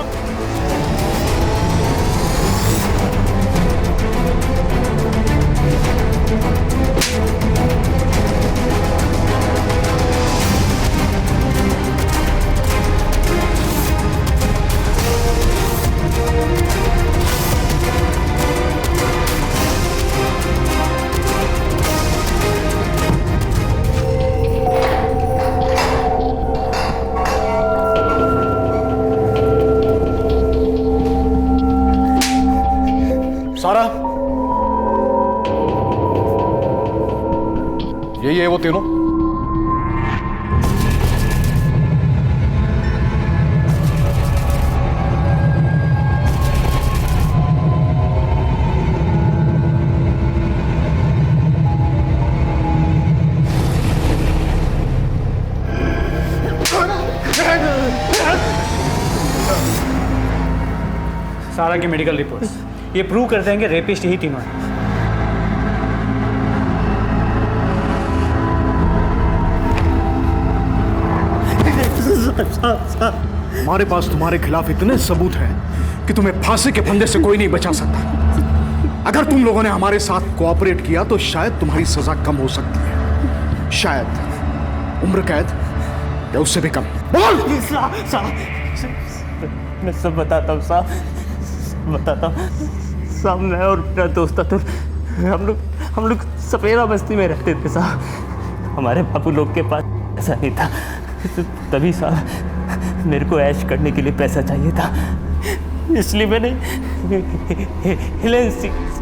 सारा, यही है वो तीनों। सारा की मेडिकल रिपोर्ट्स ये प्रूव करते हैं कि रेपिस्ट ही तीनों हैं। हमारे पास तुम्हारे खिलाफ इतने सबूत हैं कि तुम्हें फांसी के फंदे से कोई नहीं बचा सकता। अगर तुम लोगों ने हमारे साथ कोऑपरेट किया तो शायद तुम्हारी सजा कम हो सकती है, शायद उम्र कैद या उससे भी कम। बोल। मैं सब बताता हूँ साहब, बताता हूँ साहब। मैं और मेरा दोस्त अतुल हम लोग सपेरा बस्ती में रहते थे साहब। हमारे बापू लोग के पास पैसा नहीं था, तभी साहब मेरे को ऐश करने के लिए पैसा चाहिए था, इसलिए मैंने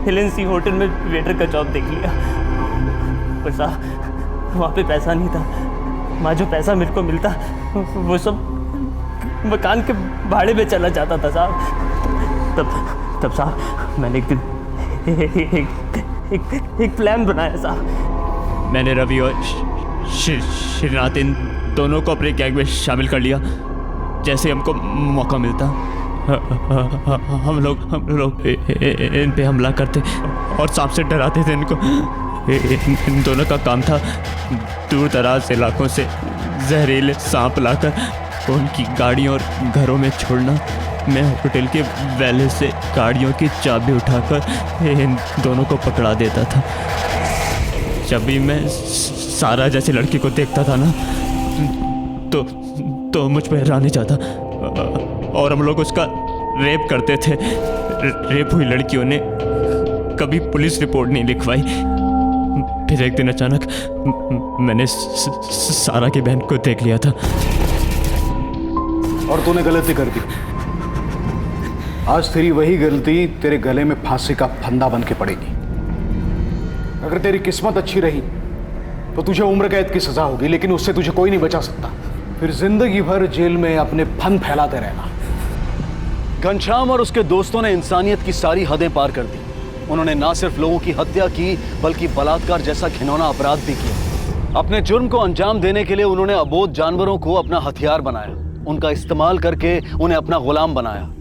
हिलेंसी होटल में वेटर का जॉब देख लिया। पर साहब वहाँ पे पैसा नहीं था, वहाँ जो पैसा मेरे को मिलता वो सब मकान के भाड़े में चला जाता था साहब। तब साहब मैंने एक दिन एक प्लान बनाया साहब। मैंने रवि और श्रीनाथ इन दोनों को अपने गैंग में शामिल कर लिया। जैसे हमको मौका मिलता हम लोग इन पे हमला करते और सांप से डराते थे इनको। इन दोनों का काम था दूर दराज इलाकों से जहरीले सांप लाकर उनकी गाड़ियों और घरों में छोड़ना। मैं होटल के वैले से गाड़ियों की चाबी उठाकर इन दोनों को पकड़ा देता था। जब भी मैं सारा जैसी लड़की को देखता था ना तो मुझ पर हैरानी जाता और हम लोग उसका रेप करते थे। रेप हुई लड़कियों ने कभी पुलिस रिपोर्ट नहीं लिखवाई। फिर एक दिन अचानक मैंने सारा की बहन को देख लिया था। और तूने गलती कर दी। आज तेरी वही गलती तेरे गले में फांसी का फंदा बन के पड़ेगी। अगर तेरी किस्मत अच्छी रही तो तुझे उम्र कैद की सजा होगी, लेकिन उससे तुझे कोई नहीं बचा सकता। फिर जिंदगी भर जेल में अपने फन फैलाते रहना। घनश्याम और उसके दोस्तों ने इंसानियत की सारी हदें पार कर दी। उन्होंने ना सिर्फ लोगों की हत्या की बल्कि बलात्कार जैसा घिनौना अपराध भी किया। अपने जुर्म को अंजाम देने के लिए उन्होंने अबोध जानवरों को अपना हथियार बनाया, उनका इस्तेमाल करके उन्हें अपना गुलाम बनाया।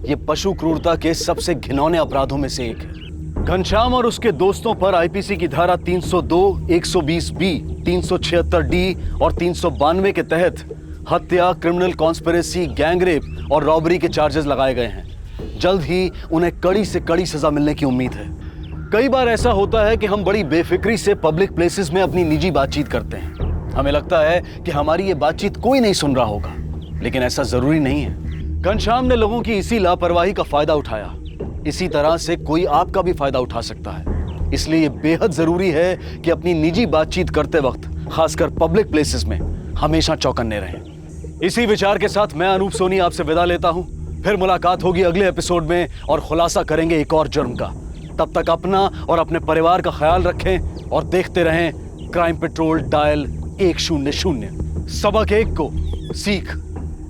ये पशु क्रूरता के सबसे घिनौने अपराधों में से एक है। घनश्याम और उसके दोस्तों पर आईपीसी की धारा 302, 120B, 376D और 392 के तहत हत्या, क्रिमिनल कॉन्स्पिरेसी, गैंगरेप और रॉबरी के चार्जेस लगाए गए हैं। जल्द ही उन्हें कड़ी से कड़ी सजा मिलने की उम्मीद है। कई बार ऐसा होता है कि हम बड़ी बेफिक्री से पब्लिक प्लेसेस में अपनी निजी बातचीत करते हैं। हमें लगता है कि हमारी ये बातचीत कोई नहीं सुन रहा होगा, लेकिन ऐसा जरूरी नहीं है। घनश्याम ने लोगों की इसी लापरवाही का फायदा उठाया। इसी तरह से कोई आपका भी फायदा उठा सकता है। इसलिए ये बेहद जरूरी है कि अपनी निजी बातचीत करते वक्त, खासकर पब्लिक प्लेसेस में, हमेशा चौकन्ने रहें। इसी विचार के साथ मैं अनूप सोनी आपसे विदा लेता हूं। फिर मुलाकात होगी अगले एपिसोड में और खुलासा करेंगे एक और जुर्म का। तब तक अपना और अपने परिवार का ख्याल रखें और देखते रहें क्राइम पेट्रोल डायल 100। सबक एक को सीख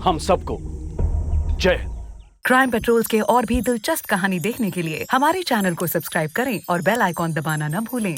हम सबको। जय हिंद। क्राइम पेट्रोल के और भी दिलचस्प कहानी देखने के लिए हमारे चैनल को सब्सक्राइब करें और बेल आइकॉन दबाना न भूलें।